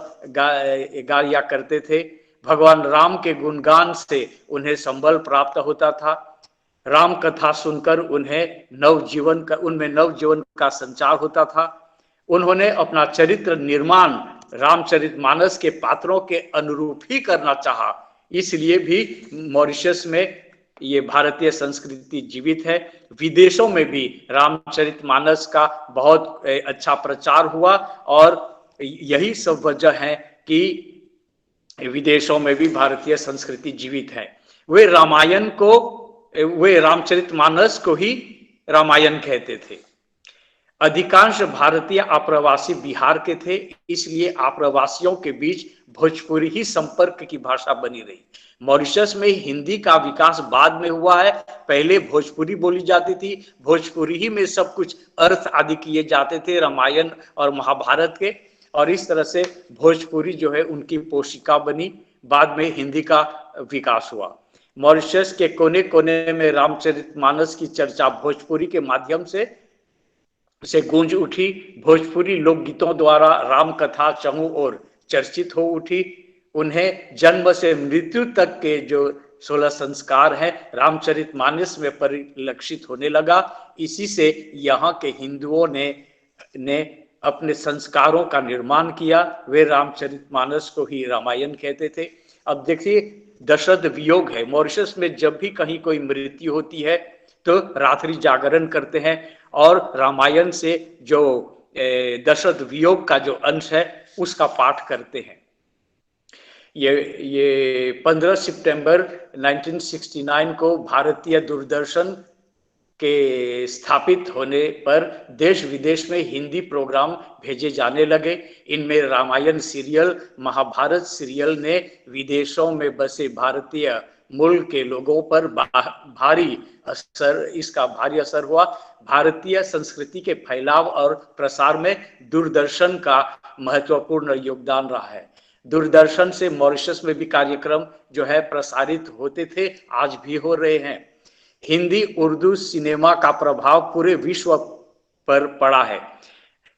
गाया करते थे। भगवान राम के गुणगान से उन्हें संबल प्राप्त होता था। राम कथा सुनकर उनमें नवजीवन का संचार होता था। उन्होंने अपना चरित्र निर्माण रामचरितमानस के पात्रों के अनुरूप ही करना चाहा। इसलिए भी मॉरिशस में ये भारतीय संस्कृति जीवित है। विदेशों में भी रामचरितमानस का बहुत अच्छा प्रचार हुआ और यही सब वजह है कि विदेशों में भी भारतीय संस्कृति जीवित है। वे रामचरितमानस को ही रामायण कहते थे। अधिकांश भारतीय आप्रवासी बिहार के थे, इसलिए आप्रवासियों के बीच भोजपुरी ही संपर्क की भाषा बनी रही। मॉरिशस में हिंदी का विकास बाद में हुआ है। पहले भोजपुरी बोली जाती थी। भोजपुरी ही में सब कुछ अर्थ आदि किए जाते थे रामायण और महाभारत के, और इस तरह से भोजपुरी जो है उनकी पोशिका बनी। बाद में हिंदी का विकास हुआ। मॉरिशस के कोने कोने में रामचरितमानस की चर्चा भोजपुरी के माध्यम से गूंज उठी। भोजपुरी लोकगीतों द्वारा राम कथा चहु और चर्चित हो उठी। उन्हें जन्म से मृत्यु तक के जो 16 संस्कार हैं रामचरितमानस में परिलक्षित होने लगा। इसी से यहाँ के हिंदुओं ने अपने संस्कारों का निर्माण किया। वे रामचरितमानस को ही रामायण कहते थे। अब देखिए, दशरथ वियोग है। मॉरिशस में जब भी कहीं कोई मृत्यु होती है तो रात्रि जागरण करते हैं और रामायण से जो दशरथ वियोग का जो अंश है उसका पाठ करते हैं। ये 15 सितंबर 1969 को भारतीय दूरदर्शन के स्थापित होने पर देश विदेश में हिंदी प्रोग्राम भेजे जाने लगे। इनमें रामायण सीरियल, महाभारत सीरियल ने विदेशों में बसे भारतीय मुल्क के लोगों पर भारी असर हुआ। भारतीय संस्कृति के फैलाव और प्रसार में दूरदर्शन का महत्वपूर्ण योगदान रहा है। दूरदर्शन से मॉरिशस में भी कार्यक्रम जो है प्रसारित होते थे, आज भी हो रहे हैं। हिंदी उर्दू सिनेमा का प्रभाव पूरे विश्व पर पड़ा है।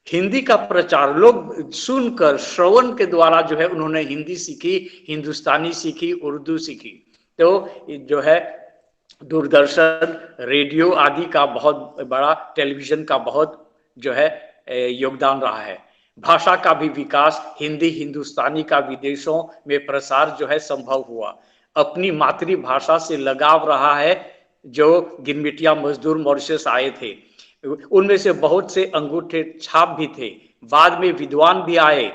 हिंदी का प्रचार लोग सुनकर श्रवण के द्वारा जो है उन्होंने हिंदी सीखी, हिंदुस्तानी सीखी, उर्दू सीखी। तो जो है दूरदर्शन, रेडियो आदि का बहुत बड़ा, टेलीविजन का बहुत जो है योगदान रहा है। भाषा का भी विकास, हिंदी हिंदुस्तानी का विदेशों में प्रसार जो है संभव हुआ। अपनी मातृभाषा से लगाव रहा है। जो गिरमिटिया मजदूर मॉरिशस आए थे उनमें से बहुत से अंगूठे छाप भी थे। बाद में विद्वान भी आए।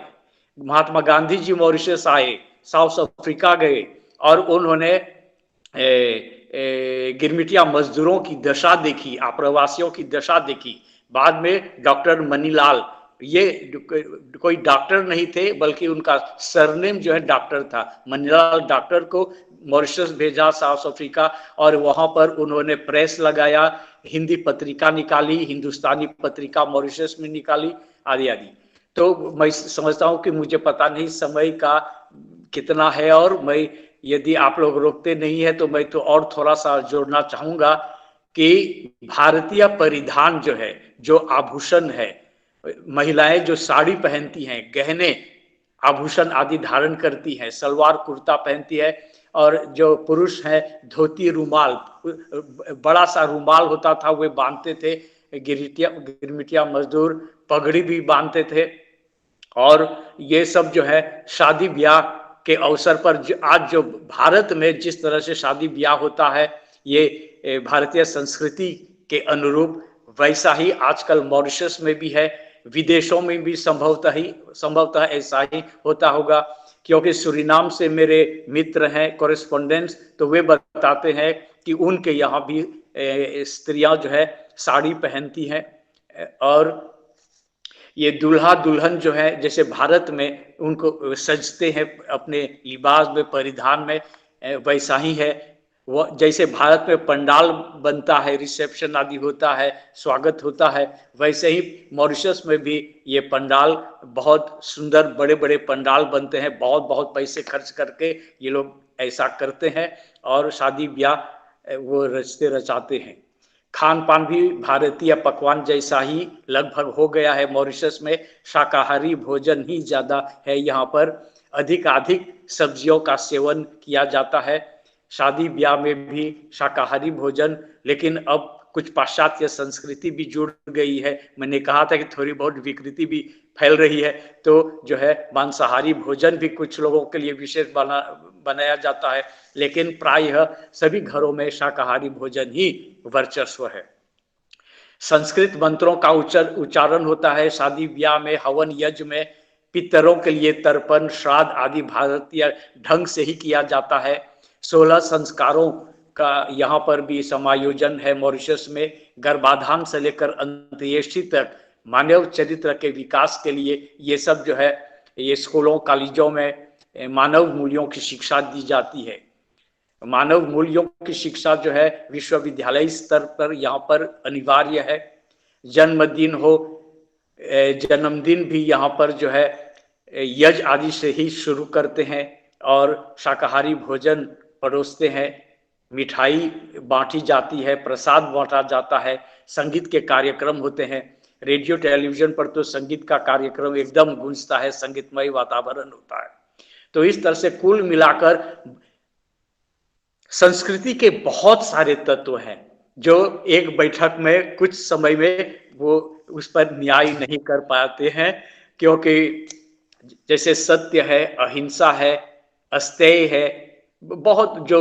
महात्मा गांधी जी मॉरिशस आए, साउथ अफ्रीका गए और उन्होंने गिरमिटिया मजदूरों की दशा देखी, आप्रवासियों की दशा देखी। बाद में डॉक्टर मनीलाल, ये कोई डॉक्टर नहीं थे बल्कि उनका सरनेम जो है डॉक्टर था, मनीलाल डॉक्टर को मॉरिशस भेजा, साउथ अफ्रीका, और वहां पर उन्होंने प्रेस लगाया, हिंदी पत्रिका निकाली, हिंदुस्तानी पत्रिका मॉरिशस में निकाली, आदि आदि। तो मैं समझता हूं कि मुझे पता नहीं समय का कितना है, और मैं यदि आप लोग रोकते नहीं है तो मैं तो और थोड़ा सा जोड़ना चाहूंगा कि भारतीय परिधान जो है, जो आभूषण है, महिलाएं जो साड़ी पहनती हैं, गहने आभूषण आदि धारण करती हैं, सलवार कुर्ता पहनती है, और जो पुरुष हैं धोती रुमाल, बड़ा सा रुमाल होता था वे बांधते थे। गिरमिटिया मजदूर पगड़ी भी बांधते थे। और ये सब जो है शादी ब्याह के अवसर पर आज जो भारत में जिस तरह से शादी ब्याह होता है, ये भारतीय संस्कृति के अनुरूप वैसा ही आजकल मॉरिशस में भी है, विदेशों में भी संभवतः ऐसा ही होता होगा। क्योंकि सूरीनाम से मेरे मित्र हैं, कॉरेस्पोंडेंट्स, तो वे बताते हैं कि उनके यहाँ भी स्त्रियां जो है साड़ी पहनती हैं। और ये दूल्हा दुल्हन जो है जैसे भारत में उनको सजते हैं अपने लिबास में, परिधान में, वैसा ही है। वो जैसे भारत में पंडाल बनता है, रिसेप्शन आदि होता है, स्वागत होता है, वैसे ही मॉरिशस में भी ये पंडाल, बहुत सुंदर बड़े बड़े पंडाल बनते हैं। बहुत बहुत पैसे खर्च करके ये लोग ऐसा करते हैं और शादी ब्याह वो रचाते हैं। खान पान भी भारतीय पकवान जैसा ही लगभग हो गया है। मॉरिशस में शाकाहारी भोजन ही ज्यादा है। यहाँ पर अधिक सब्जियों का सेवन किया जाता है। शादी ब्याह में भी शाकाहारी भोजन, लेकिन अब कुछ पाश्चात्य संस्कृति भी जुड़ गई है। मैंने कहा था कि थोड़ी बहुत विकृति भी फैल रही है, तो जो है मांसाहारी भोजन भी कुछ लोगों के लिए विशेष बनाया जाता है, लेकिन प्रायः सभी घरों में शाकाहारी भोजन ही वर्चस्व है। संस्कृत मंत्रों का उच्चारण होता है। शादी ब्याह में, हवन यज्ञ में पितरों के लिए तर्पण, श्राद्ध आदि भारतीय ढंग से ही किया जाता है। 16 संस्कारों का यहाँ पर भी समायोजन है मॉरिशस में। गर्भाधान से लेकर अंत्येष्टि तक मानव चरित्र के विकास के लिए ये सब जो है, ये स्कूलों कॉलेजों में मानव मूल्यों की शिक्षा दी जाती है। मानव मूल्यों की शिक्षा जो है विश्वविद्यालय स्तर पर यहाँ पर अनिवार्य है। जन्मदिन हो, जन्मदिन भी यहाँ पर जो है यज्ञ आदि से ही शुरू करते हैं और शाकाहारी भोजन परोसते हैं। मिठाई बांटी जाती है, प्रसाद बांटा जाता है, संगीत के कार्यक्रम होते हैं। रेडियो टेलीविजन पर तो संगीत का कार्यक्रम एकदम गूंजता है, संगीतमय वातावरण होता है। तो इस तरह से कुल मिलाकर संस्कृति के बहुत सारे तत्व हैं जो एक बैठक में कुछ समय में वो उस पर न्याय नहीं कर पाते हैं, क्योंकि जैसे सत्य है, अहिंसा है, अस्तेय है, बहुत जो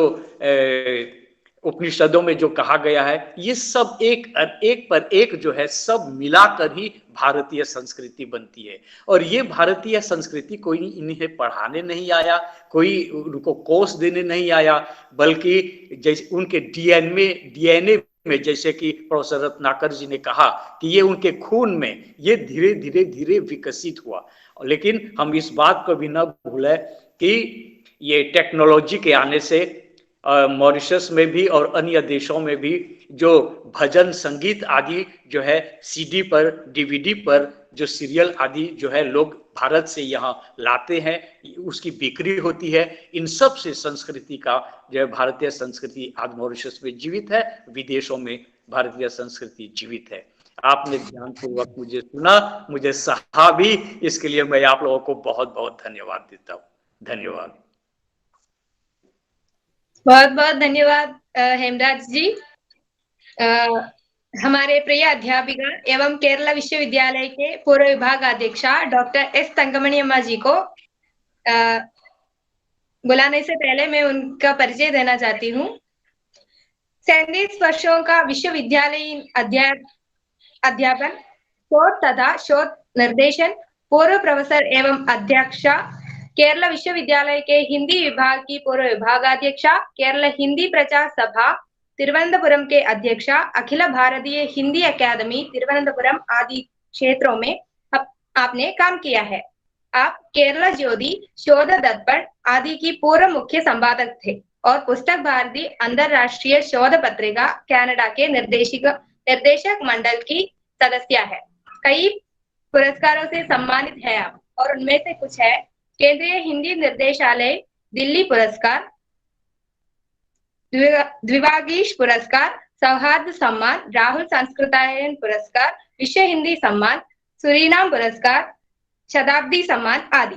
उपनिषदों में जो कहा गया है, ये सब एक पर एक जो है सब मिलाकर ही भारतीय संस्कृति बनती है। और ये भारतीय संस्कृति कोई इन्हें पढ़ाने नहीं आया, कोई उनको कोर्स देने नहीं आया, बल्कि जैसे उनके डीएनए में, जैसे कि प्रोफेसर रत्नाकर जी ने कहा कि ये उनके खून में ये धीरे धीरे विकसित हुआ। लेकिन हम इस बात को भी न भूलें कि ये टेक्नोलॉजी के आने से मॉरिशस में भी और अन्य देशों में भी जो भजन संगीत आदि जो है सीडी पर, डीवीडी पर, जो सीरियल आदि जो है लोग भारत से यहाँ लाते हैं, उसकी बिक्री होती है। इन सब से संस्कृति का जो है भारतीय संस्कृति आज मॉरिशस में जीवित है, विदेशों में भारतीय संस्कृति जीवित है। आपने ध्यानपूर्वक मुझे सुना, मुझे सहा भी, इसके लिए मैं आप लोगों को बहुत बहुत धन्यवाद देता हूँ। धन्यवाद। बहुत बहुत धन्यवाद हेमराज जी। हमारे प्रिय अध्यापिका एवं केरला विश्वविद्यालय के पूर्व विभाग अध्यक्षा डॉक्टर एस तंगमणि अम्मा जी को बुलाने से पहले मैं उनका परिचय देना चाहती हूँ। 37 वर्षों का विश्वविद्यालयीन अध्यापन, शोध तथा शोध निर्देशन, पूर्व प्रोफेसर एवं अध्यक्षा, केरला विश्वविद्यालय के हिंदी विभाग की पूर्व विभागाध्यक्षा, केरला हिंदी प्रचार सभा तिरुवनंतपुरम के अध्यक्षा, अखिल भारतीय हिंदी अकादमी तिरुवनंतपुरम आदि क्षेत्रों में आपने काम किया है। आप केरला ज्योति, शोध दर्पण आदि की पूर्व मुख्य संपादक थे और पुस्तक भारती अंतरराष्ट्रीय शोध पत्रिका कनाडा के निर्देशक मंडल की सदस्य है। कई पुरस्कारों से सम्मानित है आप, और उनमें से कुछ है केंद्रीय हिंदी निर्देशालय दिल्ली पुरस्कार, द्विभागीश पुरस्कार, सौहार्द सम्मान, राहुल संस्कृतायन पुरस्कार, विश्व हिंदी सम्मान, सुरीनाम पुरस्कार, शताब्दी सम्मान आदि।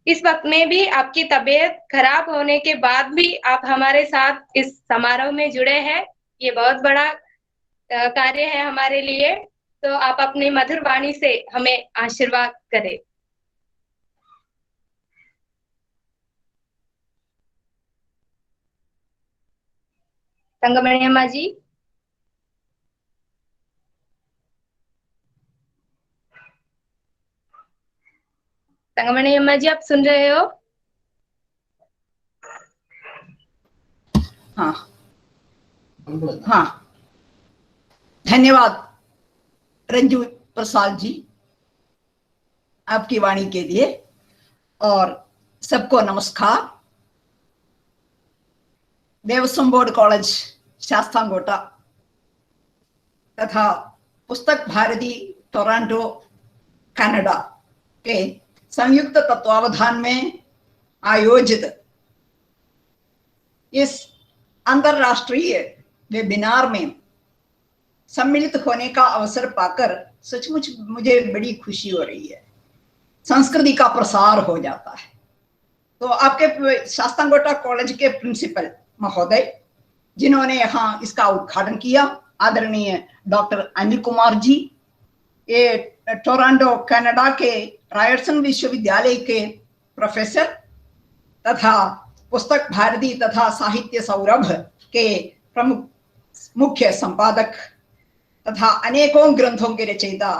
इस वक्त में भी आपकी तबीयत खराब होने के बाद भी आप हमारे साथ इस समारोह में जुड़े हैं, ये बहुत बड़ा कार्य है हमारे लिए। तो आप अपनी मधुर वाणी से हमें आशीर्वाद करें। तंगमणि अम्मा जी। तंगमणि अम्मा जी, आप सुन रहे हो? हाँ हाँ, धन्यवाद रंजू प्रसाद जी आपकी वाणी के लिए, और सबको नमस्कार। देवस्वम बोर्ड कॉलेज शास्तांगोटा तथा पुस्तक भारती टोरंटो कनाडा के संयुक्त तत्वावधान में आयोजित इस अंतरराष्ट्रीय वेबिनार में सम्मिलित होने का अवसर पाकर सचमुच मुझे बड़ी खुशी हो रही है। संस्कृति का प्रसार हो जाता है। तो आपके शास्तांगोटा कॉलेज के प्रिंसिपल महोदय जिन्होंने यहाँ इसका उद्घाटन किया, आदरणीय डॉक्टर अनिल कुमार जी, ये टोरंटो कनाडा के रायर्सन विश्वविद्यालय के प्रोफेसर तथा पुस्तक भारती तथा साहित्य सौरभ के प्रमुख मुख्य संपादक तथा अनेकों ग्रंथों के रचयिता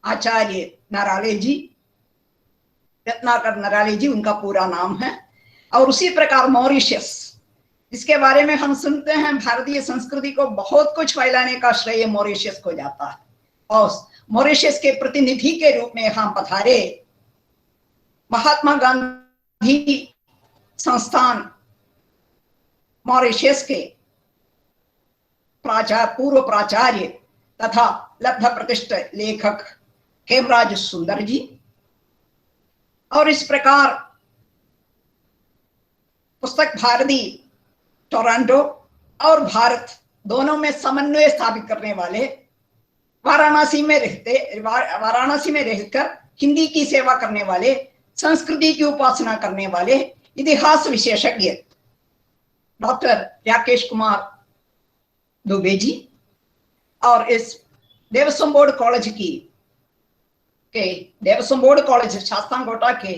आचार्य नराले जी, रत्नाकर नराले जी उनका पूरा नाम है। और उसी प्रकार मॉरिशस, इसके बारे में हम सुनते हैं भारतीय संस्कृति को बहुत कुछ फैलाने का श्रेय मॉरिशस को जाता है। और मॉरिशस के प्रतिनिधि के रूप में यहाँ पधारे महात्मा गांधी संस्थान मॉरिशस के पूर्व प्राचार्य तथा लब्ध प्रतिष्ठित लेखक हेमराज सुंदर जी। और इस प्रकार पुस्तक भारती टोरंटो और भारत दोनों में समन्वय स्थापित करने वाले, वाराणसी में रहकर हिंदी की सेवा करने वाले, संस्कृति की उपासना करने वाले इतिहास विशेषज्ञ डॉक्टर राकेश कुमार दुबे जी, और इस देवस्वम बोर्ड कॉलेज शास्तांगोटा के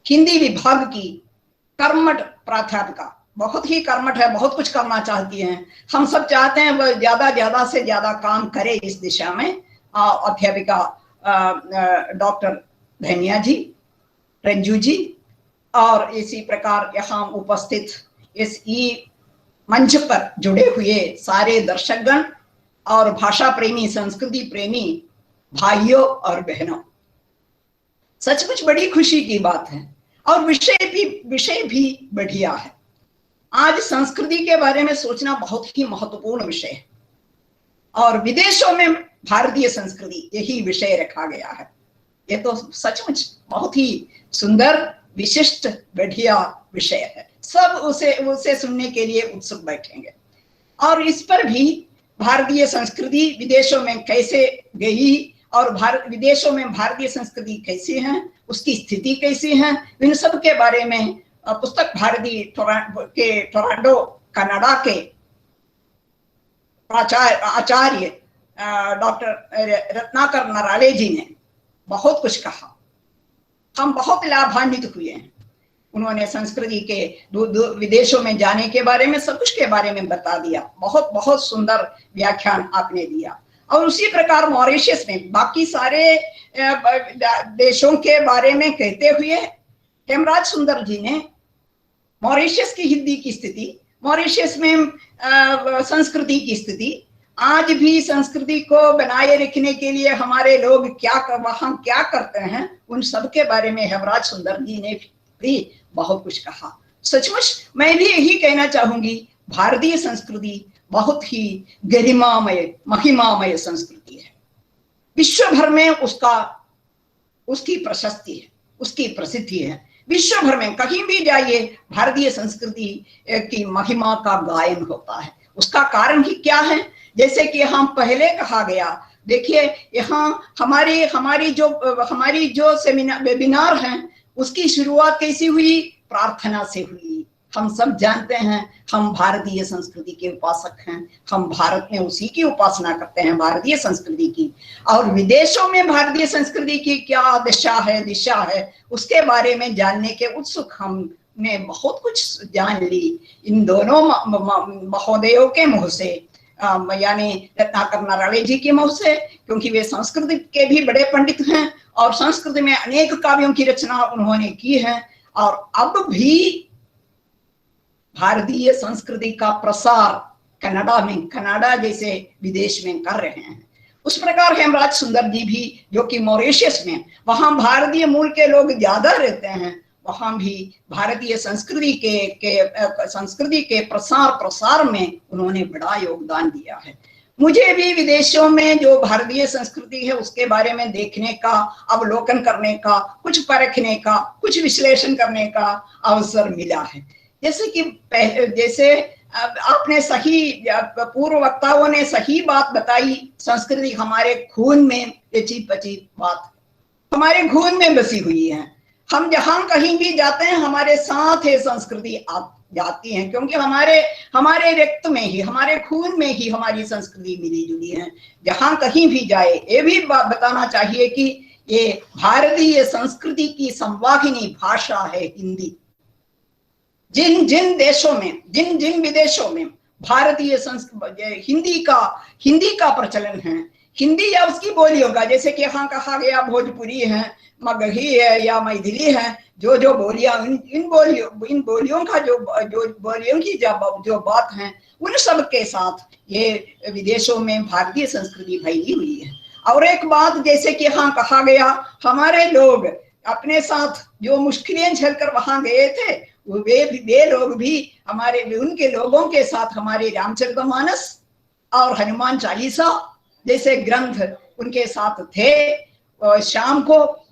हिंदी विभाग की कर्मठ प्राध्यापिका, बहुत ही कर्मठ है, बहुत कुछ करना चाहती हैं। हम सब चाहते हैं वह ज्यादा से ज्यादा काम करे इस दिशा में। अध्यापिका डॉक्टर धनिया जी, रंजू जी, और इसी प्रकार यहाँ उपस्थित इस मंच पर जुड़े हुए सारे दर्शकगण और भाषा प्रेमी, संस्कृति प्रेमी भाइयों और बहनों, सचमुच बड़ी खुशी की बात है। और विषय भी बढ़िया है। आज संस्कृति के बारे में सोचना बहुत ही महत्वपूर्ण विषय है और विदेशों में भारतीय संस्कृति यही विषय रखा गया है। ये तो सचमुच बहुत ही सुंदर, विशिष्ट, बढ़िया विषय है। सब उसे सुनने के लिए उत्सुक बैठेंगे और इस पर भी भारतीय संस्कृति विदेशों में कैसे गई और विदेशों में भारतीय संस्कृति कैसी है, उसकी स्थिति कैसी है, इन सब के बारे में पुस्तक भारती के टोरंटो कनाडा के आचार्य डॉक्टर रत्नाकर नराले जी ने बहुत कुछ कहा। हम बहुत लाभान्वित हुए हैं। उन्होंने संस्कृति के विदेशों में जाने के बारे में, सब कुछ के बारे में बता दिया। बहुत बहुत सुंदर व्याख्यान आपने दिया। और उसी प्रकार मॉरिशस में बाकी सारे देशों के बारे में कहते हुए हेमराज सुंदर जी ने मॉरिशस की हिंदी की स्थिति, मॉरिशस में संस्कृति की स्थिति, आज भी संस्कृति को बनाए रखने के लिए हमारे लोग वहां क्या करते हैं, उन सब के बारे में हेमराज सुंदर जी ने भी बहुत कुछ कहा। सचमुच मैं भी यही कहना चाहूंगी, भारतीय संस्कृति बहुत ही गरिमामय, महिमामय संस्कृति है। विश्व भर में उसकी प्रशस्ति है, उसकी प्रसिद्धि है। विश्व भर में कहीं भी जाइए भारतीय संस्कृति की महिमा का गायन होता है। उसका कारण ही क्या है? जैसे कि हम पहले कहा गया, देखिए यहाँ हमारी जो सेमिनार वेबिनार हैं उसकी शुरुआत कैसी हुई? प्रार्थना से हुई। हम सब जानते हैं हम भारतीय संस्कृति के उपासक हैं, हम भारत में उसी की उपासना करते हैं, भारतीय संस्कृति की। और विदेशों में भारतीय संस्कृति की क्या दिशा है उसके बारे में जानने के उत्सुक हमने बहुत कुछ जान ली इन दोनों महोदयों के मुंह से, यानी रत्नाकर नराले जी के मुंह से, क्योंकि वे संस्कृत के भी बड़े पंडित हैं और संस्कृत में अनेक काव्यों की रचना उन्होंने की है और अब भी भारतीय संस्कृति का प्रसार कनाडा जैसे विदेश में कर रहे हैं। उस प्रकार हेमराज सुंदर जी भी, जो कि मॉरिशस में, वहां भारतीय मूल के लोग ज्यादा रहते हैं, वहां भी भारतीय संस्कृति के प्रसार में उन्होंने बड़ा योगदान दिया है। मुझे भी विदेशों में जो भारतीय संस्कृति है उसके बारे में देखने का, अवलोकन करने का, कुछ परखने का, कुछ विश्लेषण करने का अवसर मिला है। जैसे आपने सही, पूर्व वक्ताओं ने सही बात बताई, संस्कृति हमारे खून में रची पची बात, हमारे खून में बसी हुई है। हम जहां कहीं भी जाते हैं हमारे साथ ये संस्कृति आप जाती हैं, क्योंकि हमारे रक्त में ही, हमारे खून में ही हमारी संस्कृति मिली जुली है। जहां कहीं भी जाए, ये भी बताना चाहिए कि ये भारतीय संस्कृति की संवाहिनी भाषा है हिंदी। जिन देशों में, जिन विदेशों में भारतीय हिंदी का प्रचलन है, हिंदी या उसकी बोलियों का, जैसे कि यहाँ कहा गया भोजपुरी है, मगही है या मैथिली है, जो बोलियां, इन बोलियों का जो बोलियों की जो बात है, उन सब के साथ ये विदेशों में भारतीय संस्कृति फैली हुई है। और एक बात, जैसे कि यहाँ कहा गया, हमारे लोग अपने साथ जो मुश्किलें झेलकर वहां गए थे, वे लोग भी उनके लोगों के साथ हमारे रामचरितमानस और हनुमान चालीसा जैसे ग्रंथ उनके साथ थे। शाम को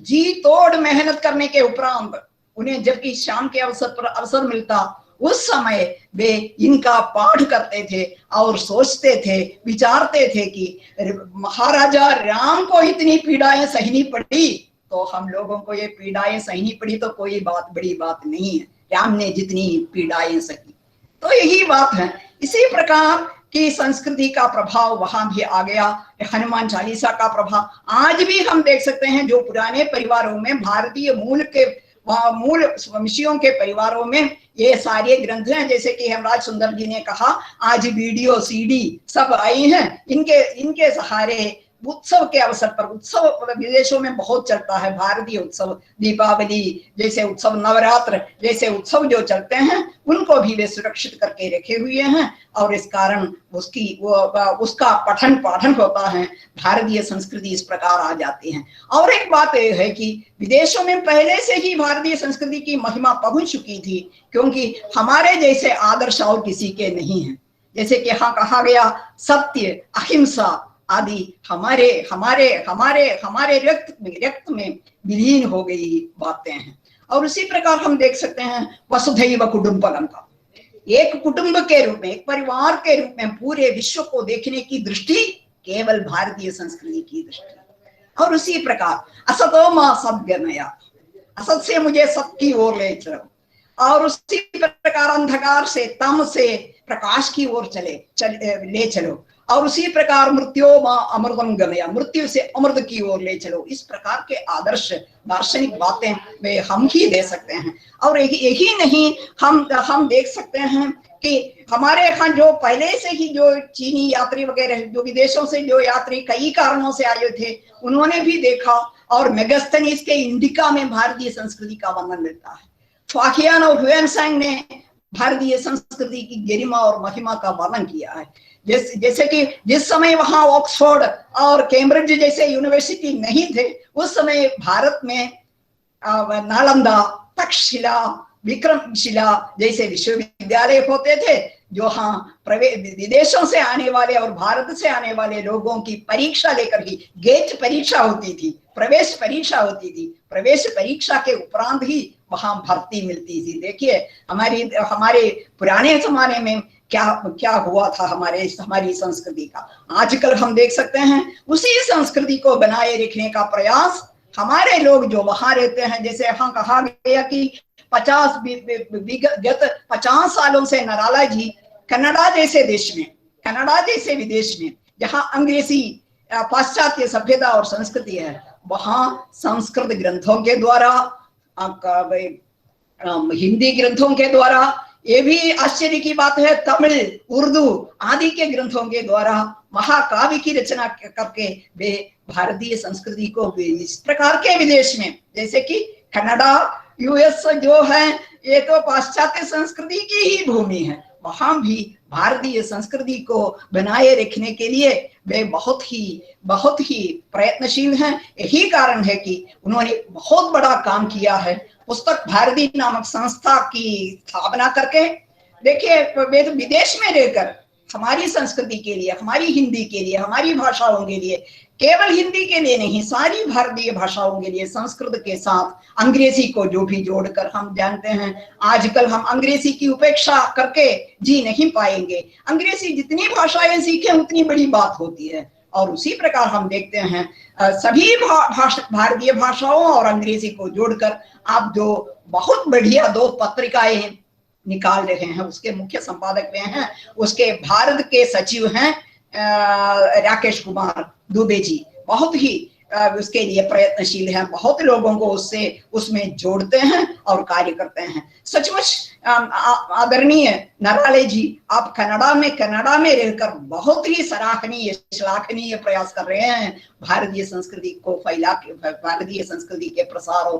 जी तोड़ मेहनत करने के उपरांत उन्हें जबकि शाम के अवसर मिलता, उस समय वे इनका पाठ करते थे और सोचते थे, विचारते थे कि महाराजा राम को इतनी पीड़ाएं सहनी पड़ी तो हम लोगों को ये पीड़ाएं सहनी पड़ी तो कोई बड़ी बात नहीं है, राम ने जितनी पीड़ाएं सही। तो यही बात है। इसी प्रकार की संस्कृति का प्रभाव वहां भी आ गया, हनुमान चालीसा का प्रभाव आज भी हम देख सकते हैं। जो पुराने परिवारों में, भारतीय मूल वंशियों के परिवारों में ये सारे ग्रंथ हैं, जैसे कि हेमराज सुंदर जी ने कहा, आज वीडियो सीडी सब आई हैं, इनके सहारे उत्सव के अवसर पर, उत्सव विदेशों में बहुत चलता है, भारतीय उत्सव, दीपावली जैसे उत्सव, नवरात्र जैसे उत्सव जो चलते हैं उनको भी वे सुरक्षित करके रखे हुए हैं और इस कारण उसका पठन पाठन होता है, भारतीय संस्कृति इस प्रकार आ जाती है। और एक बात यह है कि विदेशों में पहले से ही भारतीय संस्कृति की महिमा पहुंच चुकी थी, क्योंकि हमारे जैसे आदर्श और किसी के नहीं है। जैसे कि यहाँ कहा गया सत्य, अहिंसा आदि हमारे हमारे हमारे हमारे रक्त में विलीन हो गई बातें हैं। और उसी प्रकार हम देख सकते हैं वसुधैव कुटुंबकम का, एक कुटुंब के रूप में, एक परिवार के रूप में पूरे विश्व को देखने की दृष्टि केवल भारतीय संस्कृति की दृष्टि। और उसी प्रकार असतो मा सद्गमया, असत से मुझे सत्य की ओर ले चलो, और उसी प्रकार अंधकार से, तम से प्रकाश की ओर ले चलो, और उसी प्रकार मृत्यो मां अमृतम गमया, मृत्यु से अमृत की ओर ले चलो। इस प्रकार के आदर्श दार्शनिक बातें वे हम ही दे सकते हैं। और यही नहीं, हम देख सकते हैं कि हमारे यहाँ जो पहले से ही जो चीनी यात्री वगैरह जो विदेशों से जो यात्री कई कारणों से आए थे, उन्होंने भी देखा, और मेगास्थनीज के इंडिका में भारतीय संस्कृति का वर्णन मिलता है। फाकियान और ह्यूएनसांग ने भारतीय संस्कृति की गरिमा और महिमा का वर्णन किया है। जैसे कि जिस समय वहां ऑक्सफोर्ड और कैम्ब्रिज जैसे यूनिवर्सिटी नहीं थे, उस समय भारत में नालंदा, तक्षशिला, विक्रमशिला जैसे विश्वविद्यालय होते थे, जो हाँ विदेशों से आने वाले और भारत से आने वाले लोगों की परीक्षा लेकर ही गेट परीक्षा होती थी, प्रवेश परीक्षा होती थी। प्रवेश परीक्षा के उपरांत ही वहां भर्ती मिलती थी। देखिए हमारे पुराने जमाने में क्या हुआ था हमारी संस्कृति का। आजकल हम देख सकते हैं उसी संस्कृति को बनाए रखने का प्रयास हमारे लोग जो वहां रहते हैं, जैसे यहाँ कहा गया कि 50 सालों से नराला जी कनाडा जैसे देश में, कनाडा जैसे विदेश में जहाँ अंग्रेजी पाश्चात्य सभ्यता और संस्कृति है, वहां संस्कृत ग्रंथों के द्वारा, हिंदी ग्रंथों के द्वारा, ये भी आश्चर्य की बात है तमिल, उर्दू आदि के ग्रंथों के द्वारा महाकाव्य की रचना करके वे भारतीय संस्कृति को इस प्रकार के विदेश में, जैसे कि कनाडा, यूएस जो है, ये तो पाश्चात्य संस्कृति की ही भूमि है, वहां भी भारतीय संस्कृति को बनाए रखने के लिए वे बहुत ही प्रयत्नशील हैं। यही कारण है कि उन्होंने बहुत बड़ा काम किया है, पुस्तक भारती नामक संस्था की स्थापना करके। देखिए वे तो विदेश में रहकर हमारी संस्कृति के लिए, हमारी हिंदी के लिए, हमारी भाषाओं के लिए, केवल हिंदी के लिए नहीं, सारी भारतीय भाषाओं के लिए संस्कृत के साथ अंग्रेजी को जो भी जोड़कर, हम जानते हैं आजकल हम अंग्रेजी की उपेक्षा करके जी नहीं पाएंगे। अंग्रेजी जितनी भाषाएं सीखें उतनी बड़ी बात होती है। और उसी प्रकार हम देखते हैं सभी भारतीय भाषाओं और अंग्रेजी को जोड़कर आप जो बहुत बढ़िया 2 पत्रिकाएं निकाल रहे हैं, उसके मुख्य संपादक वे हैं, उसके भारत के सचिव हैं राकेश कुमार दुबे जी, बहुत ही उसके लिए प्रयत्नशील हैं, बहुत लोगों को उसमें जोड़ते हैं और कार्य करते हैं। सचमुच आदरणीय नराले जी, आप कनाडा में रहकर बहुत ही सराहनीय, श्लाघनीय प्रयास कर रहे हैं भारतीय संस्कृति को फैला के, भारतीय संस्कृति के प्रसार और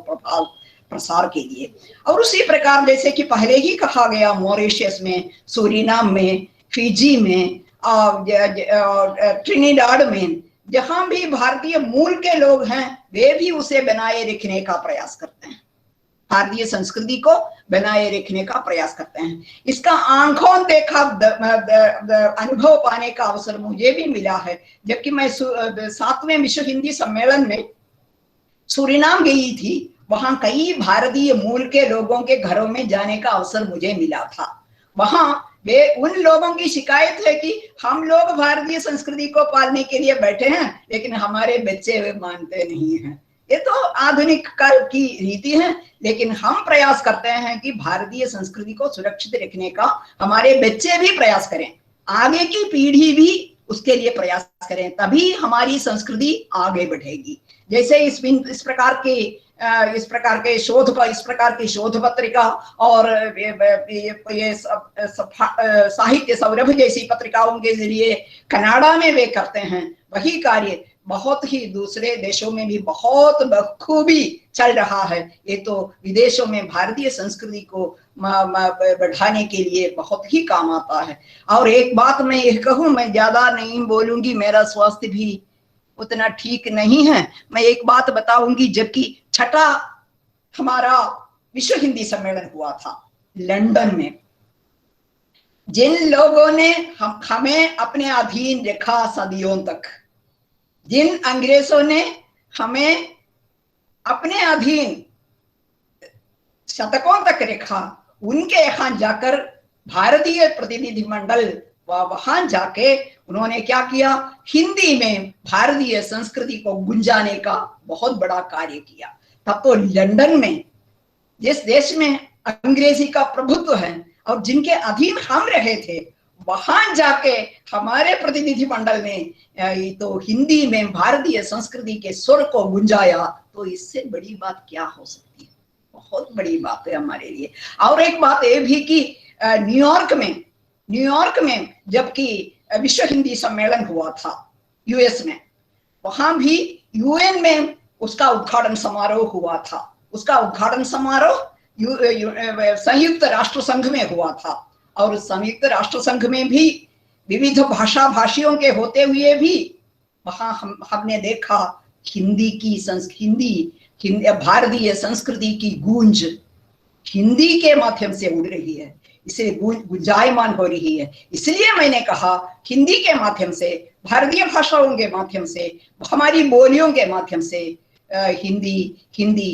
प्रसार के लिए। और उसी प्रकार जैसे कि पहले ही कहा गया, मॉरिशस में, सूरीनाम में, फिजी में, ट्रिनिडाड में, जहां भी भारतीय मूल के लोग हैं, वे भी उसे बनाए रखने का प्रयास करते हैं, भारतीय संस्कृति को बनाए रखने का प्रयास करते हैं। इसका आंखों देखा अनुभव पाने का अवसर मुझे भी मिला है, जबकि मैं 7वें विश्व हिंदी सम्मेलन में सूरीनाम गई थी। वहां कई भारतीय मूल के लोगों के घरों में जाने का अवसर मुझे मिला था। वहां वे उन लोगों की शिकायत है कि हम लोग भारतीय संस्कृति को पालने के लिए बैठे हैं, लेकिन हमारे बच्चे वे मानते नहीं हैं। ये तो आधुनिक काल की रीति है, लेकिन हम प्रयास करते हैं कि भारतीय संस्कृति को सुरक्षित रखने का हमारे बच्चे भी प्रयास करें, आगे की पीढ़ी भी उसके लिए प्रयास करें, तभी हमारी संस्कृति आगे बढ़ेगी। जैसे इस प्रकार के शोध पत्रिका और ये साहित्य सौरभ जैसी पत्रिकाओं के जरिए कनाडा में वे करते हैं, वही कार्य बहुत ही दूसरे देशों में भी बहुत बखूबी चल रहा है। ये तो विदेशों में भारतीय संस्कृति को बढ़ाने के लिए बहुत ही काम आता है। और एक बात मैं ये कहूँ, मैं ज्यादा नहीं बोलूंगी, मेरा स्वास्थ्य भी उतना ठीक नहीं है। मैं एक बात बताऊंगी, जबकि छठा हमारा विश्व हिंदी सम्मेलन हुआ था लंदन में, जिन लोगों ने हमें अपने अधीन रखा सदियों तक, जिन अंग्रेजों ने हमें अपने अधीन शतकों तक रखा, उनके यहाँ जाकर भारतीय प्रतिनिधिमंडल वहां जाके उन्होंने क्या किया, हिंदी में भारतीय संस्कृति को गुंजाने का बहुत बड़ा कार्य किया। तब तो लंदन में, जिस देश में अंग्रेजी का प्रभुत्व है और जिनके अधीन हम रहे थे, वहां जाके हमारे प्रतिनिधि मंडल ने तो हिंदी में भारतीय संस्कृति के स्वर को गुंजाया, तो इससे बड़ी बात क्या हो सकती है। बहुत बड़ी बात है हमारे लिए। और एक बात ये भी कि न्यूयॉर्क में जबकि विश्व हिंदी सम्मेलन हुआ था यूएस में, वहां भी यूएन में उसका उद्घाटन समारोह हुआ था। उसका उद्घाटन समारोह संयुक्त राष्ट्र संघ में हुआ था, और संयुक्त राष्ट्र संघ में भी विविध भाषा भाषियों के होते हुए भी वहां हमने देखा भारतीय संस्कृति की गूंज हिंदी के माध्यम से उड़ रही है, इसे गुंजायमान हो रही है। इसलिए मैंने कहा, हिंदी के माध्यम से, भारतीय भाषाओं के माध्यम से, हमारी बोलियों के माध्यम से हिंदी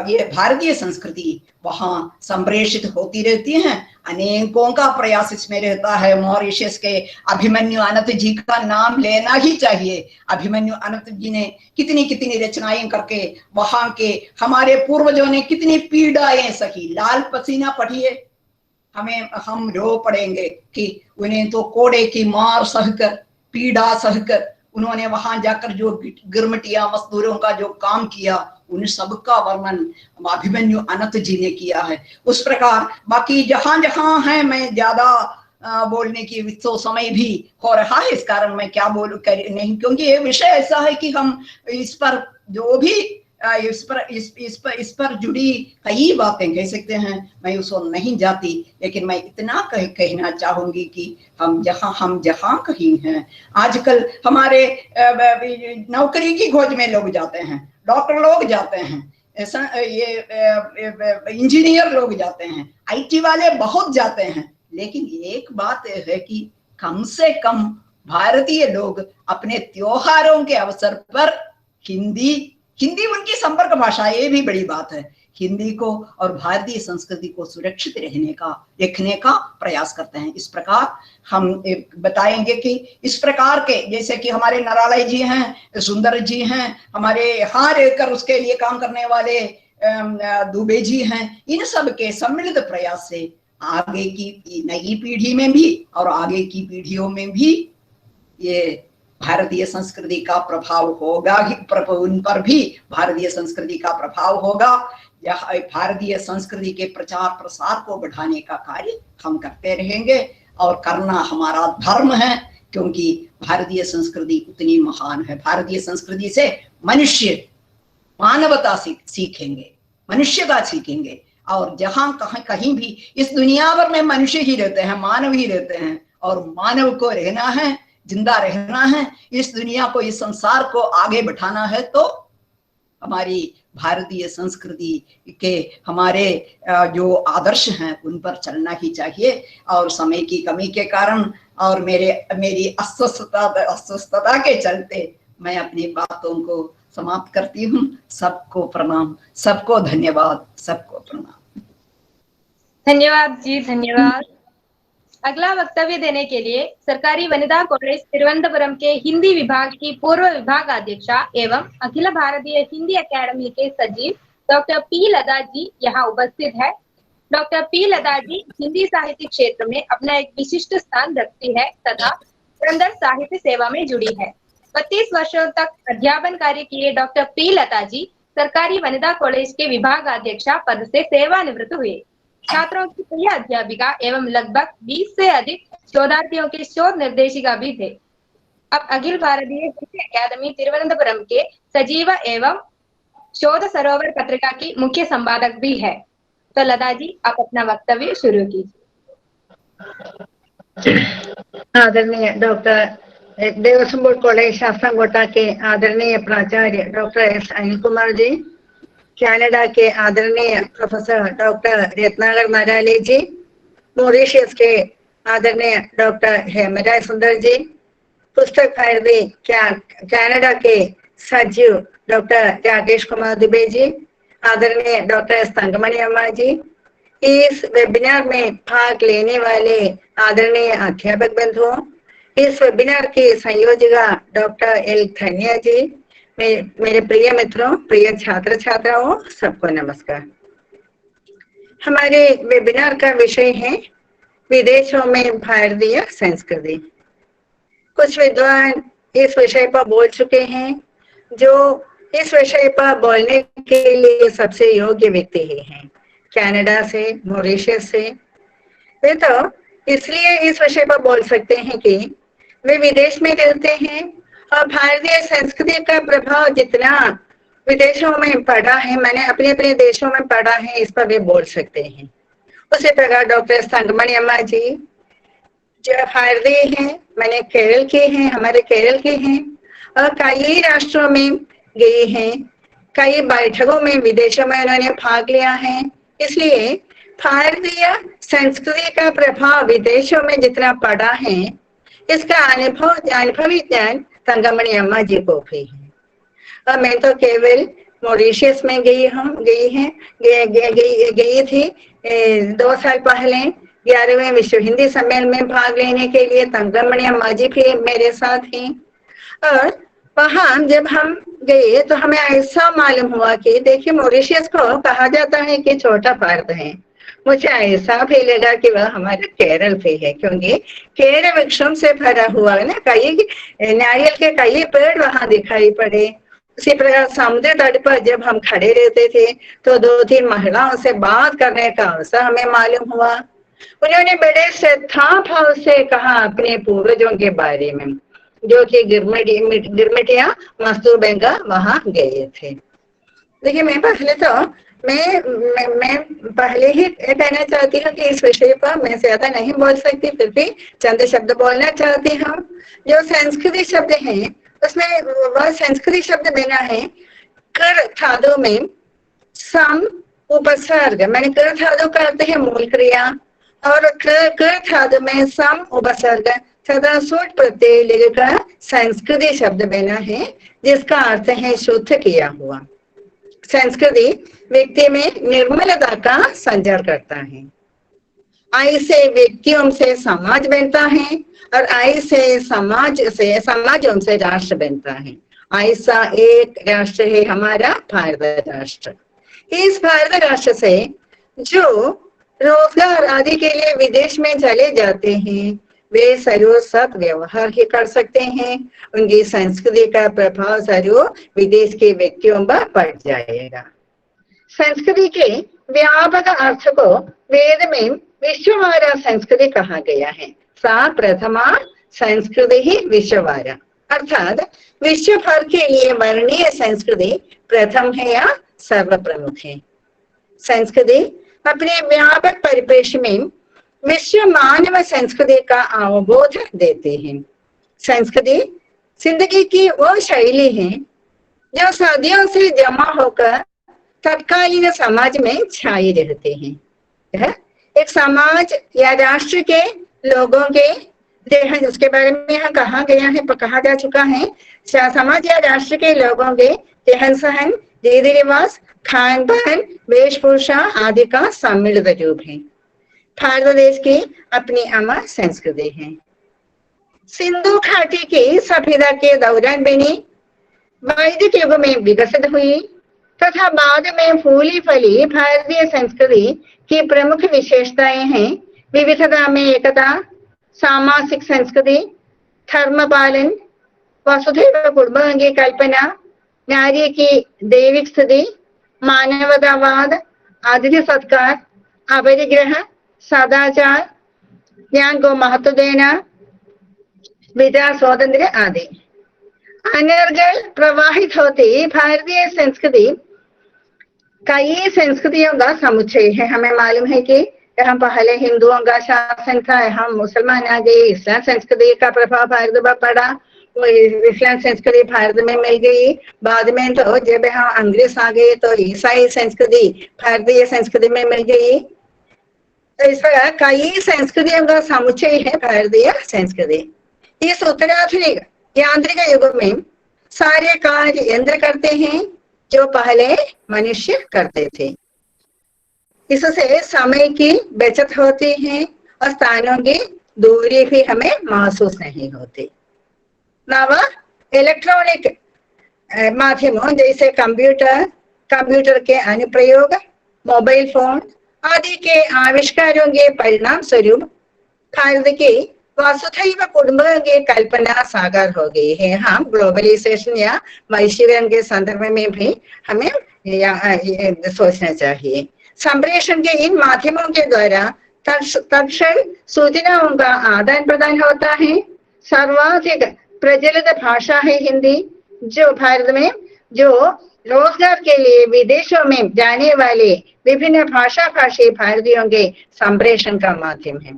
ये भारतीय संस्कृति वहां संप्रेषित होती रहती हैं। अनेकों का प्रयास इसमें रहता है। मॉरिशस के अभिमन्यु अनंत जी का नाम लेना ही चाहिए। अभिमन्यु अनंत जी ने कितनी कितनी रचनाएं करके वहां के हमारे पूर्वजों ने कितनी पीड़ाएं सही। लाल पसीना पढ़िए, हम रो पड़ेंगे कि उन्हें तो कोड़े की मार सहकर, पीड़ा सहकर उन्होंने वहां जाकर जो गिरमिटिया मजदूरों का जो काम किया, उन सबका वर्णन अभिमन्यु अनंत जी ने किया है। उस प्रकार बाकी जहां जहां है, मैं ज्यादा बोलने की तो समय भी हो रहा है, इस कारण मैं क्या बोलूं नहीं, क्योंकि ये विषय ऐसा है कि हम इस पर जो भी इस पर जुड़ी कई बातें कह सकते हैं, मैं उसको नहीं जाती। लेकिन मैं इतना कहना चाहूंगी कि हम जहां कहीं हैं, आजकल हमारे नौकरी की खोज में लोग जाते हैं, डॉक्टर लोग जाते हैं, ये इंजीनियर लोग जाते हैं, आईटी वाले बहुत जाते हैं। लेकिन एक बात है कि कम से कम भारतीय लोग अपने त्योहारों के अवसर पर हिंदी उनकी संपर्क भाषा, ये भी बड़ी बात है। हिंदी को और भारतीय संस्कृति को सुरक्षित रखने का प्रयास करते हैं। इस प्रकार हम बताएंगे कि इस प्रकार के, जैसे कि हमारे नरालय जी हैं, सुंदर जी हैं, हमारे यहाँ रहकर उसके लिए काम करने वाले दुबे जी हैं, इन सब के सम्मिलित प्रयास से आगे की नई पीढ़ी में भी और आगे की पीढ़ियों में भी ये भारतीय संस्कृति का प्रभाव होगा, उन पर भी भारतीय संस्कृति का प्रभाव होगा। यह भारतीय संस्कृति के प्रचार प्रसार को बढ़ाने का कार्य हम करते रहेंगे और करना हमारा धर्म है, क्योंकि भारतीय संस्कृति उतनी महान है। भारतीय संस्कृति से मनुष्य मानवता सीखेंगे, मनुष्यता सीखेंगे। और जहां कहीं भी इस दुनिया भर में मनुष्य ही रहते हैं, मानव ही रहते हैं, और मानव को रहना है, जिंदा रहना है, इस दुनिया को, इस संसार को आगे बढ़ाना है, तो हमारी भारतीय संस्कृति के हमारे जो आदर्श हैं उन पर चलना ही चाहिए। और समय की कमी के कारण और मेरी अस्वस्थता के चलते मैं अपनी बातों को समाप्त करती हूँ। सबको प्रणाम, सबको धन्यवाद, सबको प्रणाम। धन्यवाद जी, धन्यवाद। अगला वक्तव्य देने के लिए सरकारी वनिता कॉलेज तिरुवनंतपुरम के हिंदी विभाग की पूर्व विभागाध्यक्षा एवं अखिल भारतीय हिंदी अकादमी के सचिव डॉक्टर पी लता जी यहाँ उपस्थित है। डॉक्टर पी लता जी हिंदी साहित्य क्षेत्र में अपना एक विशिष्ट स्थान रखती है तथा निरंतर साहित्य सेवा में जुड़ी है। 32 वर्षों तक अध्यापन कार्य किए डॉक्टर पी लता जी सरकारी वनिता कॉलेज के विभागाध्यक्षा पद से सेवानिवृत्त हुए। छात्रों की प्रिय अध्यापिका एवं लगभग 20 से अधिक शोधार्थियों के शोध निर्देशिका भी थे। अब अखिल भारतीय साहित्य अकादमी तिरुवनंतपुरम के सजीव एवं शोध सरोवर पत्रिका की मुख्य संपादक भी है। तो लता जी, आप अपना वक्तव्य शुरू कीजिए। आदरणीय डॉक्टर देवसुंबुर कॉलेज शास्त्रांगोटा के आदरणीय प्राचार्य doctor S Anil Kumar ji, Canada के आदरणीय प्रोफेसर डॉक्टर रत्नाकर मराले जी, मॉरिशस के आदरणीय डॉक्टर हेमराज सुंदर जी, पुस्तक भारती कनाडा के सचिव डॉक्टर राकेश कुमार दुबे जी, आदरणीय डॉक्टर तंगमणि अम्मा जी, इस वेबिनार में भाग लेने वाले आदरणीय अध्यापक बंधुओं, इस वेबिनार की संयोजिका डॉक्टर एल धन्या जी, मेरे प्रिय मित्रों, प्रिय छात्र छात्राओं, सबको नमस्कार। हमारे वेबिनार का विषय है विदेशों में भारतीय संस्कृति। कुछ विद्वान इस विषय पर बोल चुके हैं, जो इस विषय पर बोलने के लिए सबसे योग्य व्यक्ति ही हैं, कनाडा से, मॉरिशस से। वे तो इसलिए इस विषय पर बोल सकते हैं कि वे विदेश में रहते हैं और भारतीय संस्कृति का प्रभाव जितना विदेशों में पड़ा है, मैंने अपने अपने देशों में पड़ा है, इस पर वे बोल सकते हैं। उसी प्रकार डॉक्टर तंगमणि अम्मा जी जो भारतीय हैं, मैंने केरल के हैं, हमारे केरल के हैं और कई राष्ट्रों में गए हैं, कई बैठकों में विदेशों में उन्होंने भाग लिया है। इसलिए भारतीय संस्कृति का प्रभाव विदेशों में जितना पड़ा है, इसका अनुभवी ज्ञान तंगमणि अम्मा जी को भी है। और मैं तो केवल मॉरिशस में गई थी 2 साल पहले 11वें विश्व हिंदी सम्मेलन में भाग लेने के लिए। तंगमणि अम्मा जी भी मेरे साथ हैं और वहां जब हम गए तो हमें ऐसा मालूम हुआ कि देखिए, मॉरिशस को कहा जाता है कि छोटा भारत है। मुझे ऐसा भी लगा कि वह हमारा केरल भी है, क्योंकि केरल वृक्षों से भरा हुआ है ना, कई नारियल के कई पेड़ वहां दिखाई पड़े। उसी प्रकार समुद्र तट पर जब हम खड़े रहते थे तो 2-3 महिलाओं से बात करने का अवसर हमें मालूम हुआ। उन्होंने बड़े श्रद्धा भाव से कहा अपने पूर्वजों के बारे में, जो कि गिरमिटिया मस्तूबेंगा वहां गए थे। देखिए, मैं पहले ही कहना चाहती हूँ कि इस विषय पर मैं ज्यादा नहीं बोल सकती, फिर भी चंद शब्द बोलना चाहती हूँ। जो संस्कृति शब्द है, उसमें वह संस्कृति शब्द देना है कर धातु में सम उपसर्ग, मैंने कर धातु का अर्थ है मूल क्रिया और कर धातु में सम उपसर्ग सदा सूट प्रत्यय लेकर संस्कृति शब्द बना है, जिसका अर्थ है शुद्ध किया हुआ। संस्कृति व्यक्ति में निर्मलता का संचार करता है। ऐसे व्यक्तियों से समाज बनता है और ऐसे समाजों से राष्ट्र बनता है। ऐसा एक राष्ट्र है हमारा भारत राष्ट्र। इस भारत राष्ट्र से जो रोजगार आदि के लिए विदेश में चले जाते हैं, वे जरूर सब व्यवहार ही कर सकते हैं। उनकी संस्कृति का प्रभाव जरूर विदेश के व्यक्तियों पर पड़ जाएगा। संस्कृति के व्यापक अर्थ को वेद में विश्ववारा संस्कृति कहा गया है। सा प्रथमा संस्कृति ही विश्ववारा, अर्थात विश्व भर के लिए वर्णीय संस्कृति प्रथम है या सर्व प्रमुख है। संस्कृति अपने व्यापक परिप्रेक्ष्य में विश्व मानव संस्कृति का अवबोध देते हैं। संस्कृति जिंदगी की वो शैली है जो सदियों से जमा होकर तत्कालीन समाज में छाई रहते हैं। यह एक समाज या राष्ट्र के लोगों के देह, उसके बारे में यहाँ कहा जा चुका है। समाज या राष्ट्र के लोगों के रहन सहन, रीति रिवाज, खान पान, वेशभूषा आदि का सम्मिलित रूप है। भारत देश की अपनी अमर संस्कृति है। सिंधु घाटी की सभ्यता के दौरान बनी, वैदिक युग में विकसित हुई तथा बाद में फूली फली भारतीय संस्कृति की प्रमुख विशेषताएं हैं विविधता में एकता, सामाजिक संस्कृति, धर्म पालन, वसुधैव कुटुंबकम की कल्पना, नारी की दैविक स्थिति, मानवतावाद, अतिथि सत्कार, अपरिग्रह, सदाचार, ज्ञान को महत्व देना, विचार स्वातंत्र्य आदि अनर्गल प्रवाहित होती भारतीय संस्कृति कई संस्कृतियों का समुच्चय है। हमें मालूम है कि यहाँ पहले हिंदुओं का शासन था, यहाँ मुसलमान आ गए, इस्लाम संस्कृति का प्रभाव भारत पर पड़ा, वो इस्लाम संस्कृति भारत में मिल गई। बाद में तो जब यहाँ अंग्रेज आ गए तो ईसाई संस्कृति भारतीय संस्कृति में मिल गई। तो इस पर कई संस्कृतियों का समुच्चय है भारतीय संस्कृति। इस उत्तराधुनिक यांत्रिक युग में सारे कार्य यंत्र करते हैं जो पहले मनुष्य करते थे। इससे समय की बचत होती है और स्थानों की दूरी भी हमें महसूस नहीं होती। नवा इलेक्ट्रॉनिक माध्यमों जैसे कंप्यूटर के अनुप्रयोग, मोबाइल फोन आदि के आविष्कारों के परिणाम स्वरूप भारत की वसुधैव कुटुंबकम की कल्पना साकार हो गई है। हम ग्लोबलाइजेशन या वैश्वीकरण के संदर्भ में भी हमें सोचना चाहिए। संप्रेषण के इन माध्यमों के द्वारा तत्क्षण सूचनाओं का आदान प्रदान होता है। सर्वाधिक प्रचलित भाषा है हिंदी, जो भारत में जो रोजगार के लिए विदेशों में जाने वाले विभिन्न भाषा भाषी भारतीयों के संप्रेषण का माध्यम है।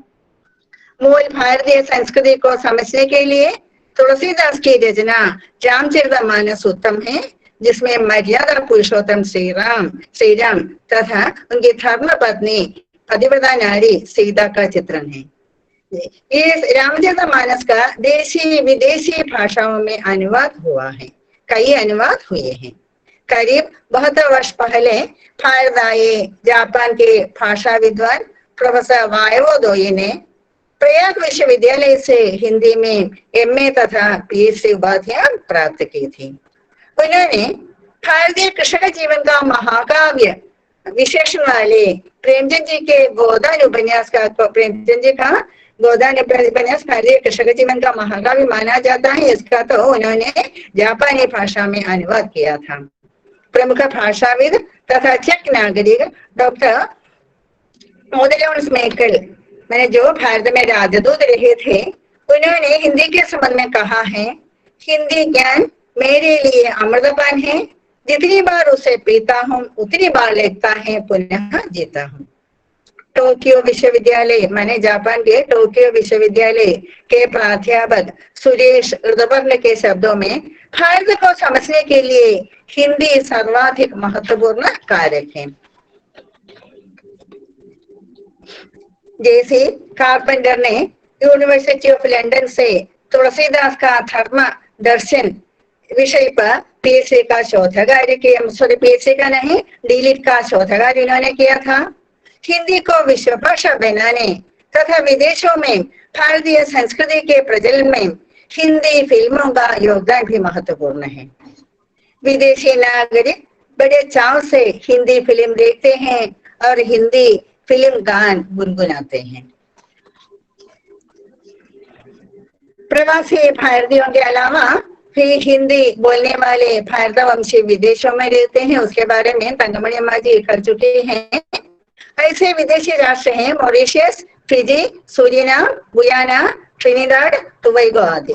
मूल भारतीय संस्कृति को समझने के लिए तुलसीदास की रचना रामचरितमानस उत्तम है, जिसमें मर्यादा पुरुषोत्तम श्री राम तथा उनकी धर्म पत्नी पतिव्रता नारी सीता का चित्रण है। इस रामचरितमानस का देशी विदेशी भाषाओं में अनुवाद हुआ है, कई अनुवाद हुए हैं। करीब 72 वर्ष पहले भारत आए जापान के भाषा विद्वान प्रोफेसर वायो दोई ने प्रयाग विश्वविद्यालय से हिंदी में MA तथा PhD उपाधियां प्राप्त की थी। उन्होंने भारतीय कृष्ण जीवन का महाकाव्य विशेषण वाले प्रेमचंद जी के गोदान उपन्यास का भारतीय कृष्ण जीवन का महाकाव्य माना जाता है। इसका तो उन्होंने जापानी भाषा में अनुवाद किया था। प्रमुख भाषाविद तथा चेक नागरिक डॉक्टर मोदेलोन स्मेकल, मैंने जो भारत में राजदूत रहे थे, उन्होंने हिंदी के संबंध में कहा है, हिंदी ज्ञान मेरे लिए अमृतपान है, जितनी बार उसे पीता हूँ उतनी बार लिखता है, पुनः जीता हूँ। टोक्यो विश्वविद्यालय, मैंने जापान के टोक्यो विश्वविद्यालय के प्राध्यापक सुरेश ऋतुपर्ण के शब्दों में भारत को समझने के लिए हिंदी सर्वाधिक महत्वपूर्ण कारक है। जैसे कारपेंटर ने यूनिवर्सिटी ऑफ लंदन से तुलसीदास का धर्म दर्शन विषय पर PhD का शोधागार किया, सॉरी PhD का नहीं, डीलिट का शोधागार इन्होंने किया था। हिंदी को विश्व भाषा बनाने तथा विदेशों में भारतीय संस्कृति के प्रचलन में हिंदी फिल्मों का योगदान भी महत्वपूर्ण है। विदेशी नागरिक बड़े चाव से हिंदी फिल्म देखते हैं और हिंदी फिल्म गान गुनगुनाते हैं। प्रवासी भारतीयों के अलावा भी हिंदी बोलने वाले भारतवंशी विदेशों में रहते हैं, उसके बारे में तंगमणि अम्मा जी कर चुके हैं। ऐसे विदेशी राष्ट्र हैं Mauritius, Fiji, Suriname, Guyana, Trinidad, Tobago आदि।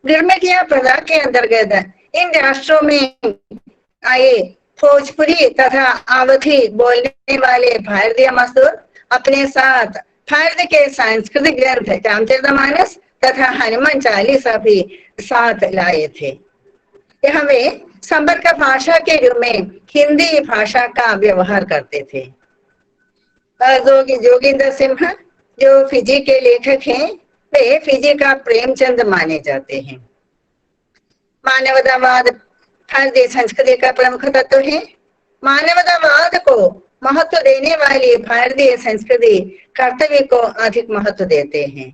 गिरमिटिया प्रजा के अंतर्गत इन राष्ट्रों में आए भोजपुरी तथा अवधी बोलने वाले भारतीय मजदूर अपने साथ भारत के सांस्कृतिक ग्रंथ रामचरितमानस तथा हनुमान चालीसा भी साथ लाए थे। यह वे संपर्क भाषा के रूप में हिंदी भाषा का व्यवहार करते थे। जोगिंदर सिंह जो फिजी के लेखक हैं, वे फिजी का प्रेमचंद माने जाते हैं। मानवतावाद भारतीय संस्कृति का प्रमुख तत्व है। मानवतावाद को महत्व देने वाली भारतीय संस्कृति कर्तव्य को अधिक महत्व देते हैं।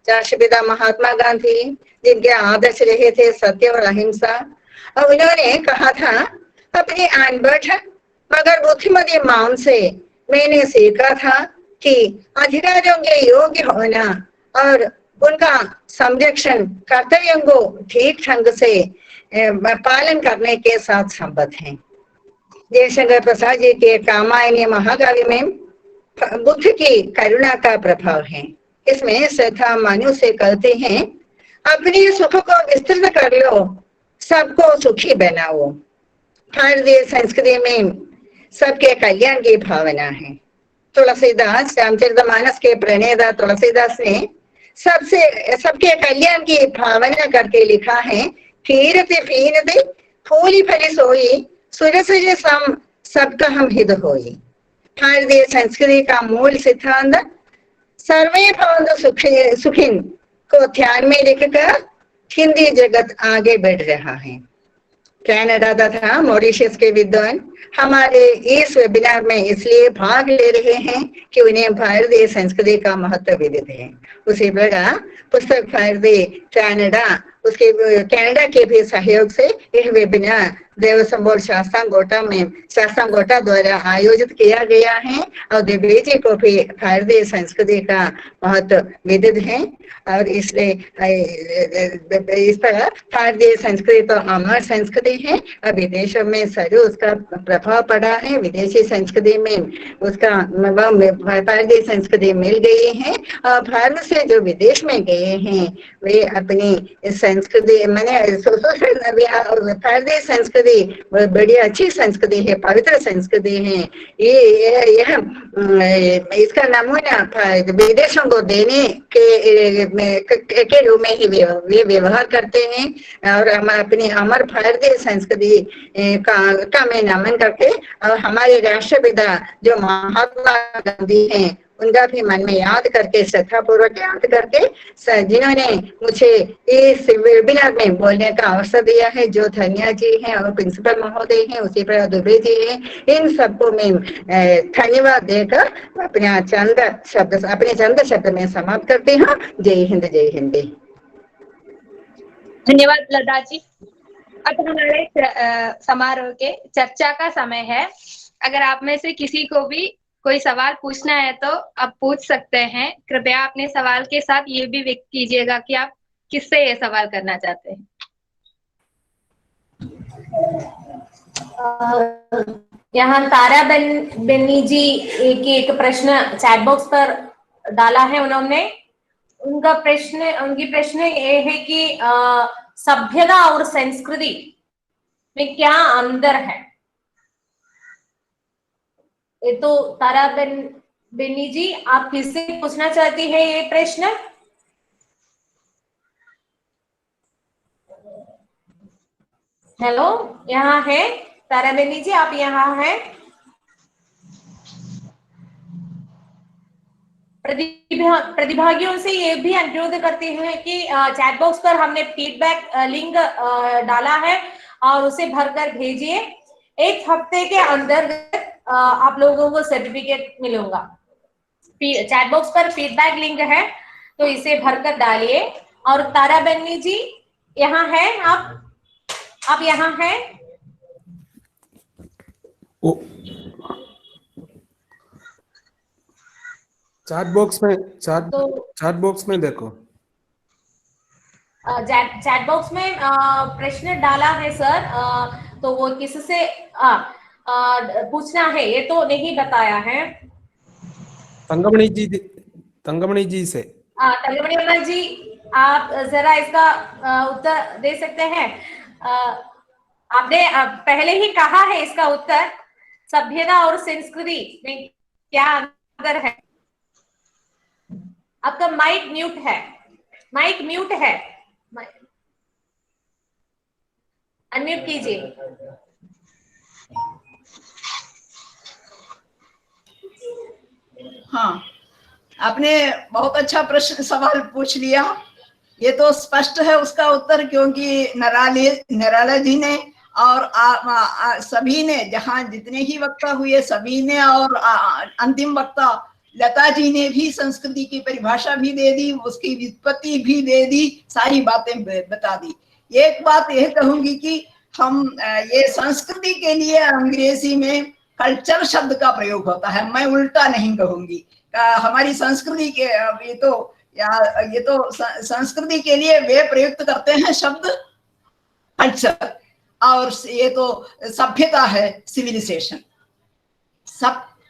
राष्ट्रपिता महात्मा गांधी, जिनके आदर्श रहे थे सत्य और अहिंसा, और उन्होंने कहा था, अपनी अनपढ़ मगर बुद्धिमती मां से मैंने सीखा था कि अधिकारियों के योग्य होना और उनका संरक्षण कर्तव्यों को ठीक ढंग से पालन करने के साथ संबद्ध है। जयशंकर प्रसाद जी के कामायनी महाकाव्य में बुद्ध की करुणा का प्रभाव है। इसमें श्रद्धा मनु से कहते हैं, अपने सुख को विस्तृत कर लो, सबको सुखी बनाओ। भारतीय संस्कृति में सबके कल्याण की भावना है। तुलसीदास, रामचरितमानस के प्रणेता तुलसीदास ने सबके कल्याण की भावना करके लिखा है, फीरते फीनते फूली फली सोई, सुरस सम सबका हम हित होई। भारतीय संस्कृति का मूल सिद्धांत सर्वे भवन्तु सुखिन को ध्यान में रखकर हिंदी जगत आगे बढ़ रहा है। कनाडा तथा मॉरिशस के विद्वान हमारे इस वेबिनार में इसलिए भाग ले रहे हैं कि उन्हें भारतीय संस्कृति का महत्व विदित है। उसी प्रकार पुस्तक भारतीय कनाडा, उसके कनाडा के भी सहयोग से यह वेबिनार देवसंबोल शास्त्रांगोटा द्वारा आयोजित किया गया है और दिव्य जी को भी भारतीय संस्कृति का महत्व विदित है। और इसलिए इस पर भारतीय संस्कृति तो अमर संस्कृति है और विदेशों में जरूर उसका प्रभाव पड़ा है। विदेशी संस्कृति में उसका भारतीय संस्कृति मिल गई है और भारत से जो विदेश में गए हैं वे अपनी संस्कृति मैंने भारतीय संस्कृति बड़ी अच्छी संस्कृति है, पवित्र संस्कृति है। यह इसका नमूना विदेशों को देने के रूप में ही वे व्यवहार करते हैं। और हम अपनी अमर भारतीय संस्कृति का मैं नमन करके और हमारे राष्ट्रपिता जो महात्मा गांधी हैं उनका भी मन में याद करके, श्रद्धा पूर्वक याद करके, जिन्होंने मुझे इस वेबिनार में बोलने का अवसर दिया है, जो धन्या जी हैं और प्रिंसिपल महोदय हैं, उसी प्रकार दुबे जी हैं, इन सबको मैं धन्यवाद देकर अपने चंद शब्द में समाप्त करती हूँ। जय हिंद, जय हिंदी। धन्यवाद लता जी। अब हमारे समारोह के चर्चा का समय है। अगर आप में से किसी को भी कोई सवाल पूछना है तो आप पूछ सकते हैं। कृपया अपने सवाल के साथ ये भी व्यक्त कीजिएगा कि आप किससे ये सवाल करना चाहते हैं। यहाँ तारा बेनी जी की एक प्रश्न चैट बॉक्स पर डाला है उन्होंने। उनकी प्रश्न ये है कि सभ्यता और संस्कृति में क्या अंतर है। ये तो तारा बेनी जी, आप किससे पूछना चाहती है ये प्रश्न? हेलो, यहाँ है तारा बेनी जी, आप यहाँ हैं? प्रतिभागियों से ये भी अनुरोध करती हूँ कि चैट बॉक्स पर हमने फीडबैक लिंक डाला है और उसे भरकर भेजिए। एक हफ्ते के अंदर आप लोगों को सर्टिफिकेट मिलेगा। चैट बॉक्स पर फीडबैक लिंक है तो इसे भरकर डालिए। और तारा बेनी जी यहाँ है, आप यहाँ हैं? चैट बॉक्स में देखो। चैट बॉक्स में प्रश्न डाला है सर, तो वो किससे पूछना है ये तो नहीं बताया है। तंगमणि जी से। तंगमणि जी, आप जरा इसका उत्तर दे सकते हैं? आपने पहले ही कहा है इसका उत्तर, सभ्यता और संस्कृति में क्या अंतर है। आपका माइक म्यूट है, अनम्यूट कीजिए। हाँ, आपने बहुत अच्छा सवाल पूछ लिया। ये तो स्पष्ट है उसका उत्तर, क्योंकि नराला जी ने और सभी ने, जहाँ जितने ही वक्ता हुए सभी ने, और अंतिम वक्ता लता जी ने भी संस्कृति की परिभाषा भी दे दी, उसकी व्युत्पत्ति भी दे दी, सारी बातें बता दी। एक बात यह कहूंगी कि हम ये संस्कृति के लिए अंग्रेजी में कल्चर शब्द का प्रयोग होता है, मैं उल्टा नहीं कहूंगी। हमारी संस्कृति के ये तो संस्कृति के लिए वे प्रयुक्त करते हैं शब्द कल्चर, और ये तो सभ्यता है, सिविलाइजेशन।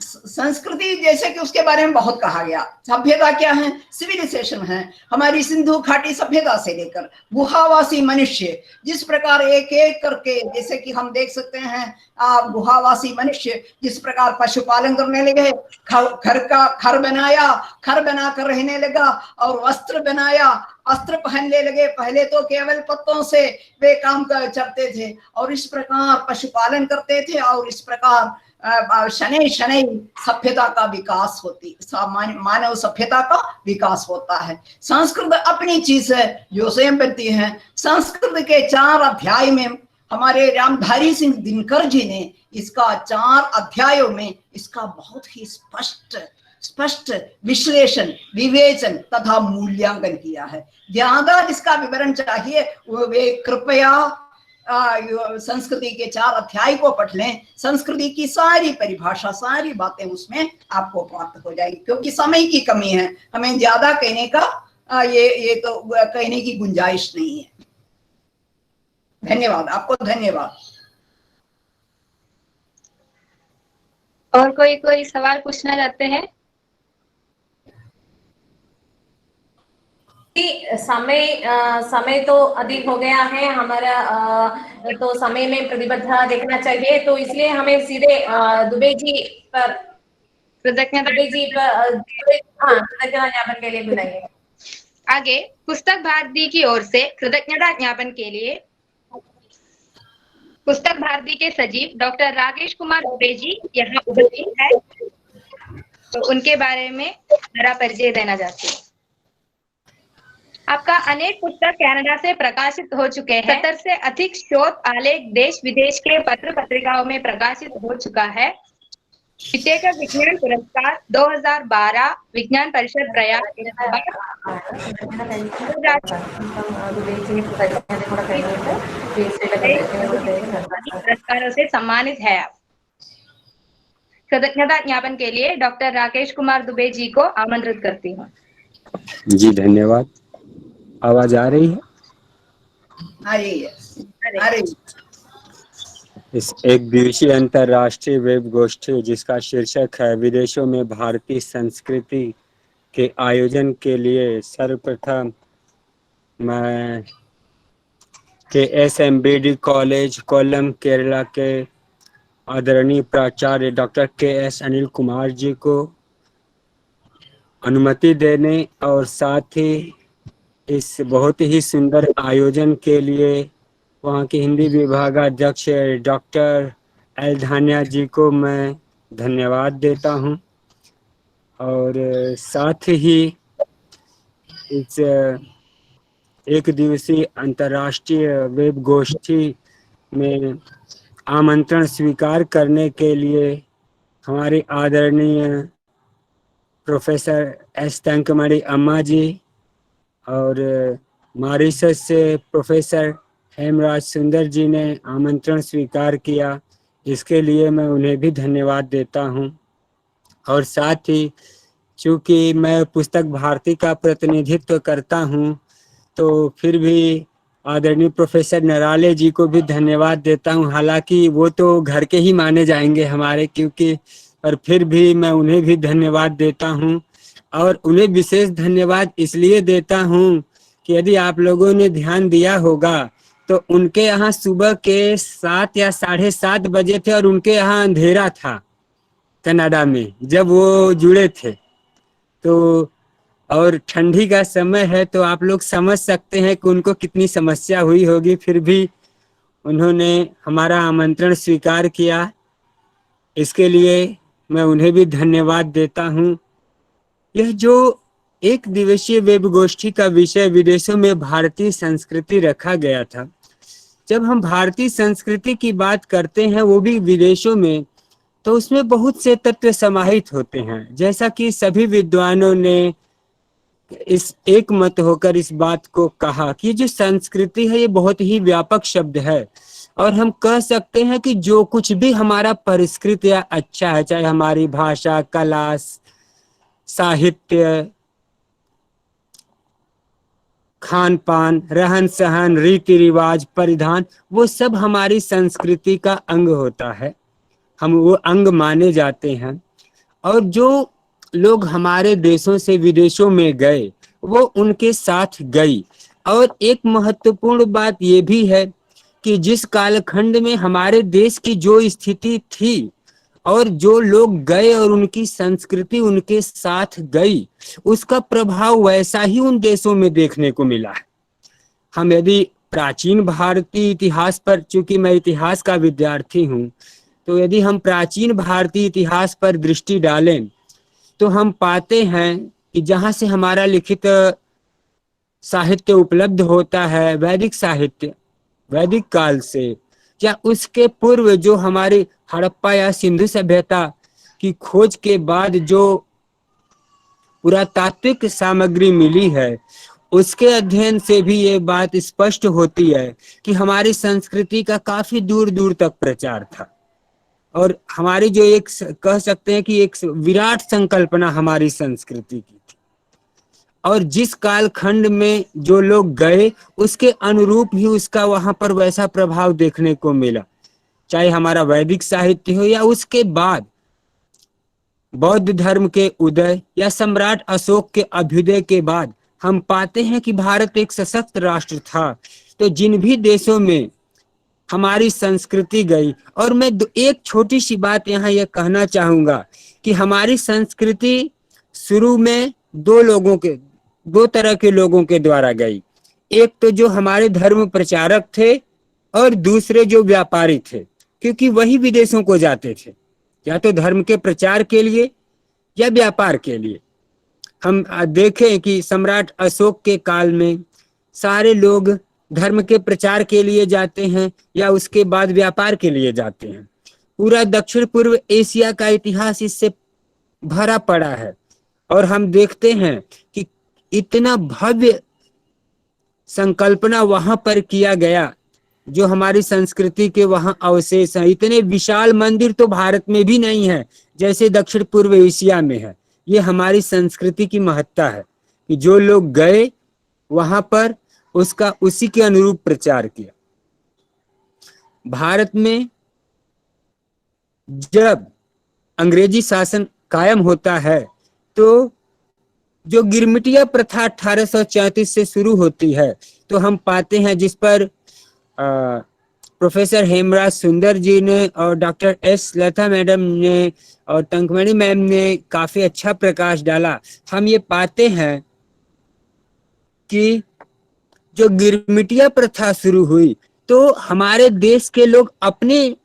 संस्कृति जैसे कि उसके बारे में बहुत कहा गया। सभ्यता क्या है? सिविलाइजेशन है। हमारी सिंधु घाटी सभ्यता से लेकर गुहावासी मनुष्य जिस प्रकार एक एक करके, जैसे कि हम देख सकते हैं गुहावासी मनुष्य जिस प्रकार पशुपालन करने लगे, घर बनाया, घर बनाकर रहने लगा और वस्त्र बनाया, वस्त्र पहनने लगे। पहले तो केवल पत्तों से वे काम करते थे और इस प्रकार पशुपालन करते थे और इस प्रकार शनै शनै सभ्यता का विकास होती, मानव सभ्यता का विकास होता है। संस्कृत अपनी चीज है जो स्वयं बनती है। संस्कृत के 4 अध्याय में हमारे रामधारी सिंह दिनकर जी ने इसका 4 अध्यायों में इसका बहुत ही स्पष्ट विश्लेषण, विवेचन तथा मूल्यांकन किया है। ज्यादा जिसका विवरण चाहिए वे कृपया संस्कृति के 4 अध्याय को पढ़ लें। संस्कृति की सारी परिभाषा, सारी बातें उसमें आपको प्राप्त हो जाएगी। क्योंकि समय की कमी है, हमें ज्यादा कहने का ये तो कहने की गुंजाइश नहीं है। धन्यवाद, आपको धन्यवाद। और कोई सवाल पूछना चाहते हैं? समय तो अधिक हो गया है हमारा, तो समय में प्रतिबद्धता देखना चाहिए, तो इसलिए हमें सीधे दुबे जी पर कृतज्ञता ज्ञापन के लिए बुलाइए। आगे पुस्तक भारती की ओर से कृतज्ञता ज्ञापन के लिए पुस्तक भारती के सचिव डॉक्टर राकेश कुमार दुबे जी यहाँ उपस्थित है, तो उनके बारे में मेरा परिचय देना चाहती हूँ। आपका अनेक पुस्तक कनाडा से प्रकाशित हो चुके हैं। 70 से अधिक शोध आलेख देश विदेश के पत्र पत्रिकाओं में प्रकाशित हो चुका है। विजेता विज्ञान पुरस्कार 2012 विज्ञान परिषद प्रयास पुरस्कारों से सम्मानित है। आप कृतज्ञता ज्ञापन के लिए डॉक्टर राकेश कुमार दुबे जी को आमंत्रित करती हूँ। जी धन्यवाद। आवाज आ रही है? आ रही है। इस एक दिवसीय अंतर्राष्ट्रीय वेब गोष्ठी जिसका शीर्षक है विदेशों में भारतीय संस्कृति के आयोजन के लिए सर्वप्रथम मैं KSMBD कॉलेज कोल्लम केरला के आदरणीय प्राचार्य डॉक्टर KS अनिल कुमार जी को अनुमति देने और साथ ही इस बहुत ही सुंदर आयोजन के लिए वहाँ के हिंदी विभागाध्यक्ष डॉक्टर एल धानिया जी को मैं धन्यवाद देता हूँ। और साथ ही इस एक दिवसीय अंतर्राष्ट्रीय वेब गोष्ठी में आमंत्रण स्वीकार करने के लिए हमारे आदरणीय प्रोफेसर एस तंकमणि अम्मा जी और मॉरिशस से प्रोफेसर हेमराज सुंदर जी ने आमंत्रण स्वीकार किया, इसके लिए मैं उन्हें भी धन्यवाद देता हूं। और साथ ही चूँकि मैं पुस्तक भारती का प्रतिनिधित्व करता हूं, तो फिर भी आदरणीय प्रोफेसर नराले जी को भी धन्यवाद देता हूं। हालांकि वो तो घर के ही माने जाएंगे हमारे, क्योंकि पर फिर भी मैं उन्हें भी धन्यवाद देता हूं। और उन्हें विशेष धन्यवाद इसलिए देता हूं कि यदि आप लोगों ने ध्यान दिया होगा तो उनके यहाँ सुबह के 7 या 7:30 बजे थे और उनके यहाँ अंधेरा था कनाडा में जब वो जुड़े थे। तो और ठंडी का समय है, तो आप लोग समझ सकते हैं कि उनको कितनी समस्या हुई होगी। फिर भी उन्होंने हमारा आमंत्रण स्वीकार किया, इसके लिए मैं उन्हें भी धन्यवाद देता हूँ। यह जो एक दिवसीय वेब गोष्ठी का विषय विदेशों में भारतीय संस्कृति रखा गया था, जब हम भारतीय संस्कृति की बात करते हैं वो भी विदेशों में, तो उसमें बहुत से तत्व समाहित होते हैं। जैसा कि सभी विद्वानों ने इस एक मत होकर इस बात को कहा कि जो संस्कृति है ये बहुत ही व्यापक शब्द है, और हम कह सकते हैं कि जो कुछ भी हमारा परिष्कृत या अच्छा है, चाहे हमारी भाषा, कला, साहित्य, खान पान, रहन सहन, रीति रिवाज, परिधान, वो सब हमारी संस्कृति का अंग होता है, हम वो अंग माने जाते हैं। और जो लोग हमारे देशों से विदेशों में गए वो उनके साथ गई। और एक महत्वपूर्ण बात ये भी है कि जिस कालखंड में हमारे देश की जो स्थिति थी और जो लोग गए और उनकी संस्कृति उनके साथ गई, उसका प्रभाव वैसा ही उन देशों में देखने को मिला है। हम यदि प्राचीन भारतीय इतिहास पर, चूंकि मैं इतिहास का विद्यार्थी हूँ, तो यदि हम प्राचीन भारतीय इतिहास पर दृष्टि डालें तो हम पाते हैं कि जहाँ से हमारा लिखित साहित्य उपलब्ध होता है, वैदिक साहित्य, वैदिक काल से या उसके पूर्व जो हमारी हड़प्पा या सिंधु सभ्यता की खोज के बाद जो पुरातात्विक सामग्री मिली है, उसके अध्ययन से भी ये बात स्पष्ट होती है कि हमारी संस्कृति का काफी दूर दूर तक प्रचार था। और हमारी जो एक कह सकते हैं कि एक विराट संकल्पना हमारी संस्कृति की थी, और जिस कालखंड में जो लोग गए उसके अनुरूप ही उसका वहां पर वैसा प्रभाव देखने को मिला। चाहे हमारा वैदिक साहित्य हो या उसके बाद बौद्ध धर्म के उदय या सम्राट अशोक के अभ्युदय के बाद हम पाते हैं कि भारत एक सशक्त राष्ट्र था। तो जिन भी देशों में हमारी संस्कृति गई, और मैं एक छोटी सी बात यहाँ यह कहना चाहूंगा कि हमारी संस्कृति शुरू में दो तरह के लोगों के द्वारा गई। एक तो जो हमारे धर्म प्रचारक थे और दूसरे जो व्यापारी थे, क्योंकि वही विदेशों को जाते थे या तो धर्म के प्रचार के लिए या व्यापार के लिए। हम देखें कि सम्राट अशोक के काल में सारे लोग धर्म के प्रचार के लिए जाते हैं या उसके बाद व्यापार के लिए जाते हैं। पूरा दक्षिण पूर्व एशिया का इतिहास इससे भरा पड़ा है, और हम देखते हैं कि इतना भव्य संकल्पना वहां पर किया गया जो हमारी संस्कृति के वहां अवशेष हैं। इतने विशाल मंदिर तो भारत में भी नहीं है जैसे दक्षिण पूर्व एशिया में है। ये हमारी संस्कृति की महत्ता है कि जो लोग गए वहां पर उसका उसी के अनुरूप प्रचार किया। भारत में जब अंग्रेजी शासन कायम होता है तो जो गिरमिटिया प्रथा 1834 से शुरू होती है, तो हम पाते हैं जिस पर प्रोफेसर हेमराज सुंदर जी ने और डॉक्टर एस लता मैडम ने और टंकमणि मैम ने काफी अच्छा प्रकाश डाला। हम ये पाते हैं कि जो गिरमिटिया प्रथा शुरू हुई तो हमारे देश के लोग अपनी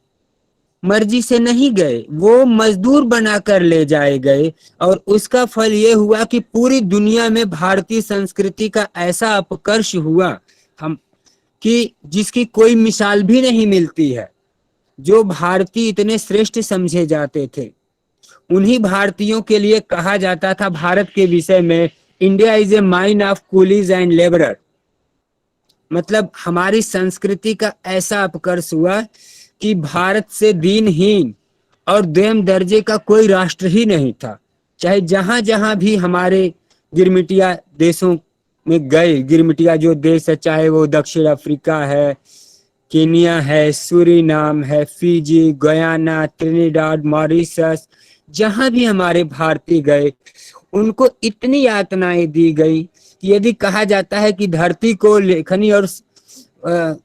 मर्जी से नहीं गए, वो मजदूर बनाकर ले जाए गए, और उसका फल ये हुआ कि पूरी दुनिया में भारतीय संस्कृति का ऐसा अपकर्ष हुआ हम कि जिसकी कोई मिसाल भी नहीं मिलती है। जो भारतीय इतने श्रेष्ठ समझे जाते थे, उन्हीं भारतीयों के लिए कहा जाता था भारत के विषय में, India is a mine of Coolidge and labourer. मतलब हमारी संस्कृति का ऐसा अपकर्ष हुआ कि भारत से दीनहीन और द्वेम दर्जे का कोई राष्ट्र ही नहीं था। चाहे जहां जहां भी हमारे गिरमिटिया देशों में गए, गिरमिटिया जो देश है, चाहे वो दक्षिण अफ्रीका है, केनिया है, सूरीनाम है, फिजी, गयाना, ट्रिनिडाड, मॉरिशस, जहां भी हमारे भारतीय गए उनको इतनी यातनाएं दी गई कि यदि कहा जाता है कि धरती को लेखनी और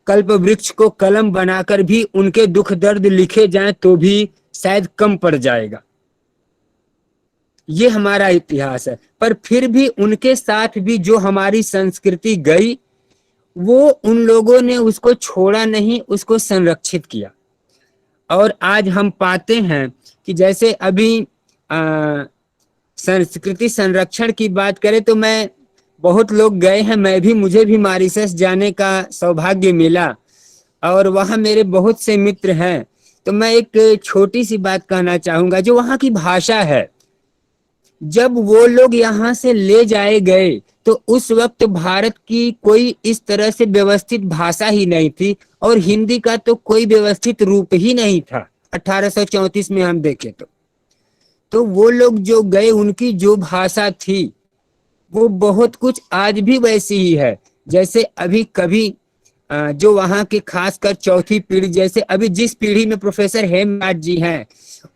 कल्प वृक्ष को कलम बनाकर भी उनके दुख दर्द लिखे जाएं तो भी शायद कम पड़ जाएगा। ये हमारा इतिहास है। पर फिर भी उनके साथ भी जो हमारी संस्कृति गई, वो उन लोगों ने उसको छोड़ा नहीं, उसको संरक्षित किया। और आज हम पाते हैं कि जैसे अभी संस्कृति संरक्षण की बात करें तो मैं बहुत लोग गए हैं, मुझे भी मॉरिशस जाने का सौभाग्य मिला और वहाँ मेरे बहुत से मित्र हैं। तो मैं एक छोटी सी बात कहना चाहूंगा, जो वहाँ की भाषा है, जब वो लोग यहाँ से ले जाए गए तो उस वक्त भारत की कोई इस तरह से व्यवस्थित भाषा ही नहीं थी, और हिंदी का तो कोई व्यवस्थित रूप ही नहीं था 1834 में हम देखें तो वो लोग जो गए उनकी जो भाषा थी वो बहुत कुछ आज भी वैसी ही है। जैसे अभी कभी जो वहाँ के खासकर चौथी पीढ़ी, जैसे अभी जिस पीढ़ी में प्रोफेसर हेमराज जी हैं,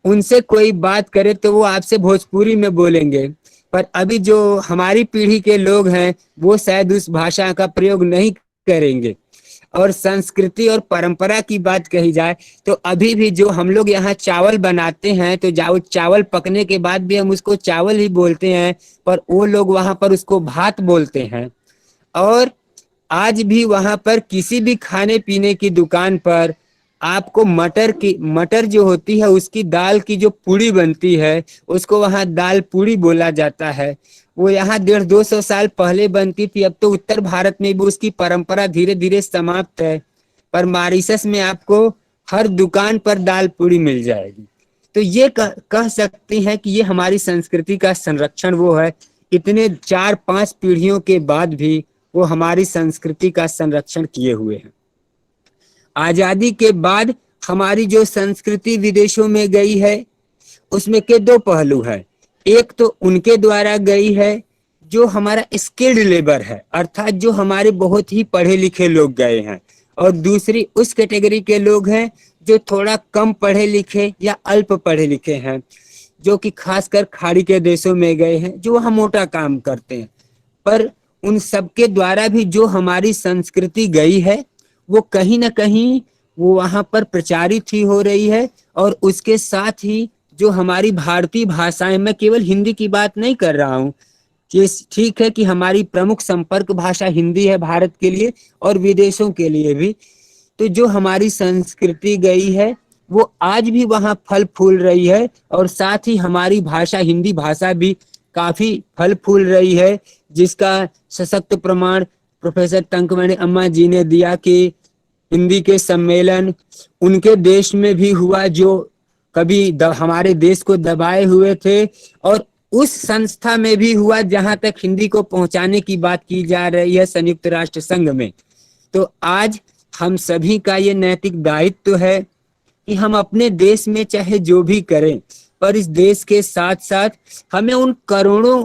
उनसे कोई बात करे तो वो आपसे भोजपुरी में बोलेंगे, पर अभी जो हमारी पीढ़ी के लोग हैं वो शायद उस भाषा का प्रयोग नहीं करेंगे। और संस्कृति और परंपरा की बात कही जाए तो अभी भी जो हम लोग यहाँ चावल बनाते हैं तो चावल पकने के बाद भी हम उसको चावल ही बोलते हैं, पर वो लोग वहाँ पर उसको भात बोलते हैं। और आज भी वहाँ पर किसी भी खाने पीने की दुकान पर आपको मटर जो होती है उसकी दाल की जो पूड़ी बनती है उसको वहाँ दाल पूड़ी बोला जाता है। वो यहाँ 150-200 साल पहले बनती थी, अब तो उत्तर भारत में भी उसकी परंपरा धीरे धीरे समाप्त है, पर मॉरिशस में आपको हर दुकान पर दाल पूड़ी मिल जाएगी। तो ये कह सकते हैं कि ये हमारी संस्कृति का संरक्षण वो है, इतने 4-5 पीढ़ियों के बाद भी वो हमारी संस्कृति का संरक्षण किए हुए हैं। आजादी के बाद हमारी जो संस्कृति विदेशों में गई है उसमें के 2 पहलू है। एक तो उनके द्वारा गई है जो हमारा स्किल्ड लेबर है, अर्थात जो हमारे बहुत ही पढ़े लिखे लोग गए हैं, और दूसरी उस कैटेगरी के लोग हैं जो थोड़ा कम पढ़े लिखे या अल्प पढ़े लिखे हैं, जो कि खासकर खाड़ी के देशों में गए हैं, जो वहाँ मोटा काम करते हैं। पर उन सबके द्वारा भी जो हमारी संस्कृति गई है वो कहीं ना कहीं वो वहाँ पर प्रचारित ही हो रही है। और उसके साथ ही जो हमारी भारतीय भाषाएं, मैं केवल हिंदी की बात नहीं कर रहा हूँ, कि ठीक है कि हमारी प्रमुख संपर्क भाषा हिंदी है भारत के लिए और विदेशों के लिए भी, तो जो हमारी संस्कृति गई है वो आज भी वहाँ फल फूल रही है। और साथ ही हमारी भाषा हिंदी भाषा भी काफी फल फूल रही है, जिसका सशक्त प्रमाण प्रोफेसर तंकमणि अम्मा जी ने दिया कि हिंदी के सम्मेलन उनके देश में भी हुआ जो कभी हमारे देश को दबाए हुए थे, और उस संस्था में भी हुआ जहां तक हिंदी को पहुंचाने की बात की जा रही है, संयुक्त राष्ट्र संघ में। तो आज हम सभी का ये नैतिक दायित्व है कि हम अपने देश में चाहे जो भी करें, पर इस देश के साथ साथ हमें उन करोड़ों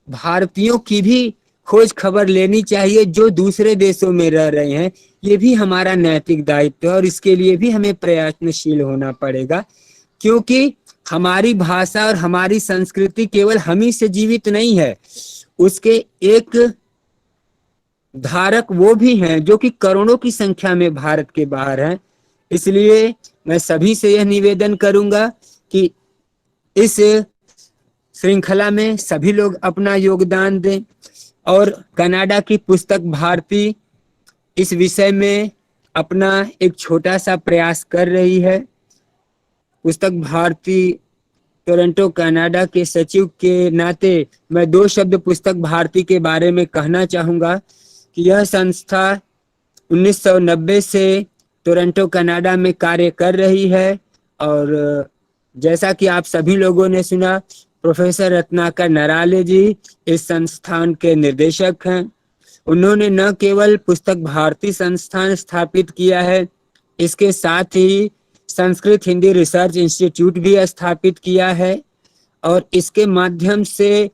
भारतीयों की भी खोज खबर लेनी चाहिए जो दूसरे देशों में रह रहे हैं। ये भी हमारा नैतिक दायित्व है और इसके लिए भी हमें प्रयत्नशील होना पड़ेगा, क्योंकि हमारी भाषा और हमारी संस्कृति केवल हम ही से जीवित नहीं है, उसके एक धारक वो भी हैं जो कि करोड़ों की संख्या में भारत के बाहर हैं। इसलिए मैं सभी से यह निवेदन करूंगा कि इस श्रृंखला में सभी लोग अपना योगदान दें। और कनाडा की पुस्तक भारती इस विषय में अपना एक छोटा सा प्रयास कर रही है। पुस्तक भारती टोरंटो कनाडा के सचिव के नाते मैं 2 शब्द पुस्तक भारती के बारे में कहना चाहूँगा कि यह संस्था 1990 से टोरंटो कनाडा में कार्य कर रही है। और जैसा कि आप सभी लोगों ने सुना, प्रोफेसर रत्नाकर नराले जी इस संस्थान के निर्देशक हैं। उन्होंने न केवल पुस्तक भारती संस्थान स्थापित किया है, इसके साथ ही संस्कृत हिंदी रिसर्च इंस्टीट्यूट भी स्थापित किया है, और इसके माध्यम से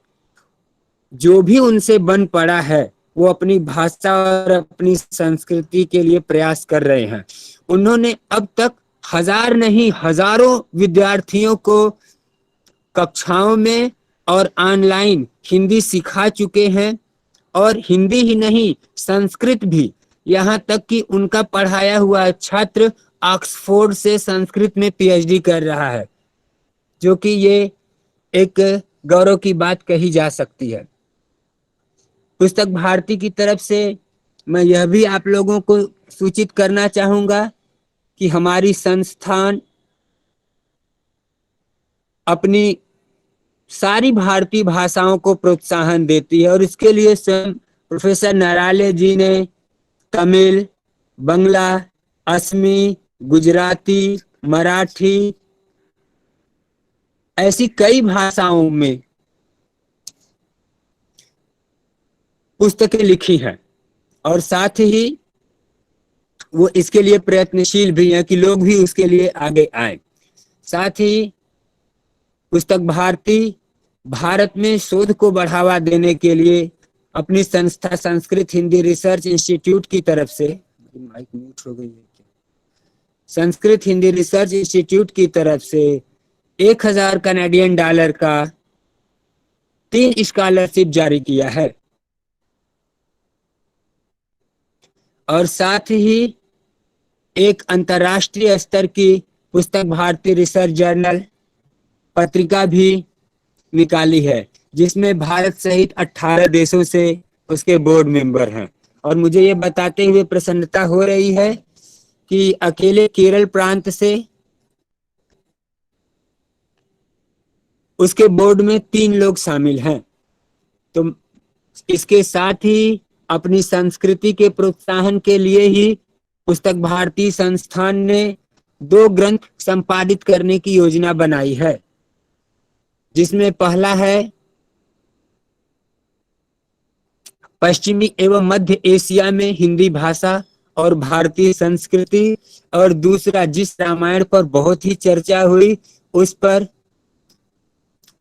जो भी उनसे बन पड़ा है वो अपनी भाषा और अपनी संस्कृति के लिए प्रयास कर रहे हैं। उन्होंने अब तक 1000 नहीं हजारों विद्यार्थियों को कक्षाओं में और ऑनलाइन हिंदी सिखा चुके हैं, और हिंदी ही नहीं संस्कृत भी, यहाँ तक कि उनका पढ़ाया हुआ छात्र ऑक्सफोर्ड से संस्कृत में पीएचडी कर रहा है, जो कि ये एक गौरव की बात कही जा सकती है। पुस्तक भारती की तरफ से मैं यह भी आप लोगों को सूचित करना चाहूँगा कि हमारी संस्थान अपनी सारी भारतीय भाषाओं को प्रोत्साहन देती है, और इसके लिए स्वयं प्रोफेसर नराले जी ने तमिल, बंगला, असमी, गुजराती, मराठी ऐसी कई भाषाओं में पुस्तकें लिखी हैं, और साथ ही वो इसके लिए प्रयत्नशील भी हैं कि लोग भी उसके लिए आगे आए। साथ ही पुस्तक भारती भारत में शोध को बढ़ावा देने के लिए अपनी संस्था संस्कृत हिंदी रिसर्च इंस्टीट्यूट की तरफ से माइक म्यूट हो गई है क्या? संस्कृत हिंदी रिसर्च इंस्टीट्यूट की तरफ से 1000 कनाडियन डॉलर का 3 स्कॉलरशिप जारी किया है और साथ ही एक अंतर्राष्ट्रीय स्तर की पुस्तक भारतीय रिसर्च जर्नल पत्रिका भी निकाली है, जिसमें भारत सहित 18 देशों से उसके बोर्ड मेंबर हैं। और मुझे ये बताते हुए प्रसन्नता हो रही है कि अकेले केरल प्रांत से उसके बोर्ड में 3 लोग शामिल हैं। तो इसके साथ ही अपनी संस्कृति के प्रोत्साहन के लिए ही पुस्तक भारती संस्थान ने 2 ग्रंथ संपादित करने की योजना बनाई है, जिसमें पहला है पश्चिमी एवं मध्य एशिया में हिंदी भाषा और भारतीय संस्कृति, और दूसरा जिस रामायण पर बहुत ही चर्चा हुई उस पर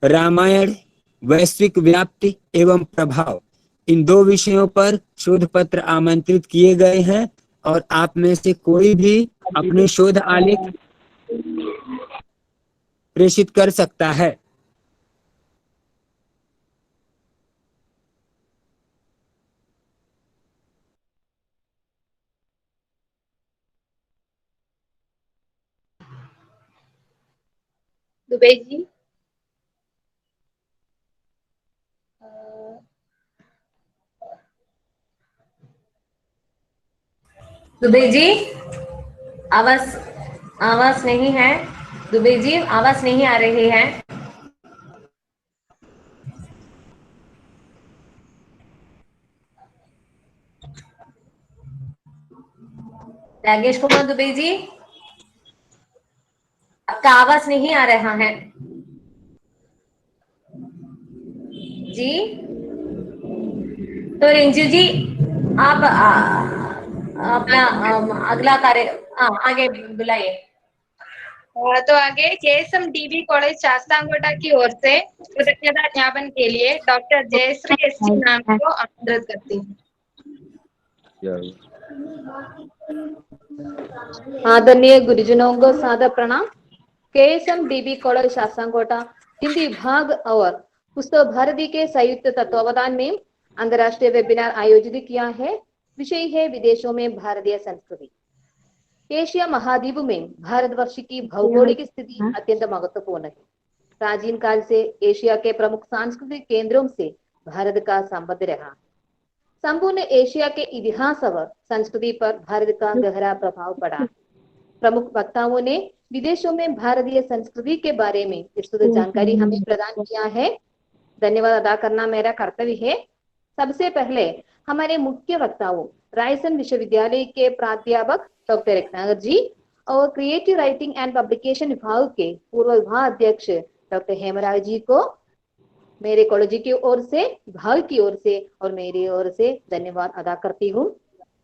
रामायण वैश्विक व्याप्ति एवं प्रभाव, इन 2 विषयों पर शोध पत्र आमंत्रित किए गए हैं और आप में से कोई भी अपने शोध आलेख प्रेषित कर सकता है। दुबे जी, दुबे जी, आवाज आवाज नहीं है। दुबे जी, आवाज नहीं आ रही है। राजेश कुमार दुबे जी, आपका आवाज नहीं आ रहा है जी। तो रिंजू जी, आप अपना अगला कार्य आगे बुलाइए। तो आगे केएसएम डीबी कॉलेज शास्तांकोटा की ओर से कृतज्ञता ज्ञापन के लिए डॉक्टर जयश्री एसटी नाम को आमंत्रित करती हूँ। आदरणीय गुरुजनों को सादर प्रणाम। केएसएम डीबी कॉलेज शास्तांकोटा हिंदी विभाग और पुस्तक भारती के संयुक्त तत्वावधान में अंतर्राष्ट्रीय वेबिनार आयोजित किया है। विषय है विदेशों में भारतीय संस्कृति। एशिया महाद्वीप में भारतवर्ष की भौगोलिक स्थिति अत्यंत महत्वपूर्ण है। प्राचीन काल से एशिया के प्रमुख सांस्कृतिक केंद्रों से भारत का संबंध रहा। संपूर्ण एशिया के इतिहास और संस्कृति पर भारत का गहरा प्रभाव पड़ा। प्रमुख वक्ताओं ने विदेशों में भारतीय संस्कृति के बारे में विस्तृत जानकारी हमें प्रदान किया है। धन्यवाद अदा करना मेरा कर्तव्य है। सबसे पहले हमारे मुख्य वक्ताओं रायसन विश्वविद्यालय के प्राध्यापक डॉक्टर रत्नाकर जी और क्रिएटिव राइटिंग एंड पब्लिकेशन विभाग के पूर्व विभाग अध्यक्ष डॉक्टर हेमराज जी को मेरे कॉलेज की ओर से, विभाग की ओर से और मेरी ओर से धन्यवाद अदा करती हूँ।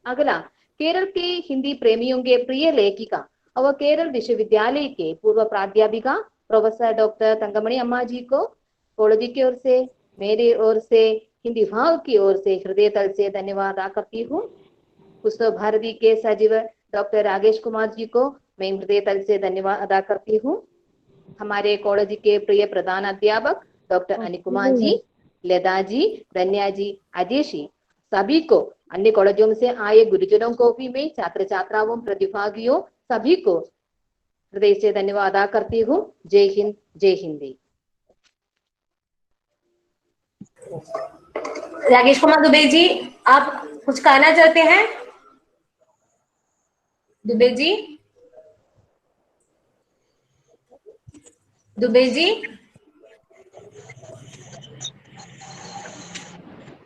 अगला केरल के हिंदी प्रेमियों के प्रिय लेखिका और केरल विश्वविद्यालय के पूर्व प्राध्यापिका प्रोफेसर डॉक्टर तंगमणि अम्मा जी को कॉलेज की ओर से, मेरी ओर से, हिंदी विभाग की ओर से हृदय तल से धन्यवाद अदा करती हूँ। पुस्तक भारती के सचिव डॉक्टर राजेश कुमार जी को मैं हृदय तल से धन्यवाद अदा करती हूँ। हमारे कॉलेज के प्रिय प्रधान अध्यापक डॉक्टर अनिकुमार जी, लता जी, धन्या जी, अजय जी, सभी को, अन्य कॉलेजों से आए गुरुजनों को भी मैं, छात्र छात्राओं, प्रतिभागियों सभी को हृदय से धन्यवाद अदा करती हूँ। जय हिंद, जय हिंदी। राजेश कुमार दुबे जी, आप कुछ कहना चाहते हैं? दुबे जी, दुबे जी,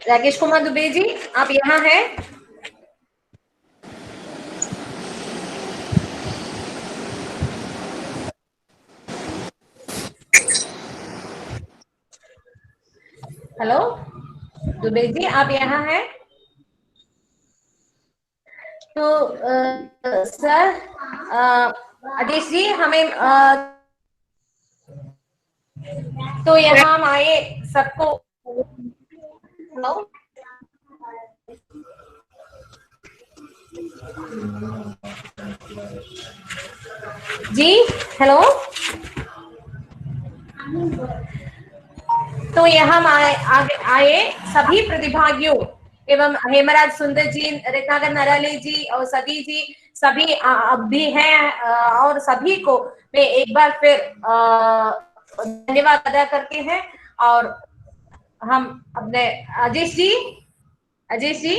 राकेश कुमार दुबे जी, आप यहाँ हैं? हेलो दुबे जी, आप यहाँ हैं? तो सर आदेश जी, हमें तो यहाँ हम आए सबको। हेलो जी हेलो। तो यहाँ आगे आए सभी प्रतिभागियों एवं हेमराज सुंदर जी, रत्नाकर नराले जी और सती जी सभी अब भी हैं, और सभी को मैं एक बार फिर धन्यवाद अदा करते हैं। और हम अपने अजीश जी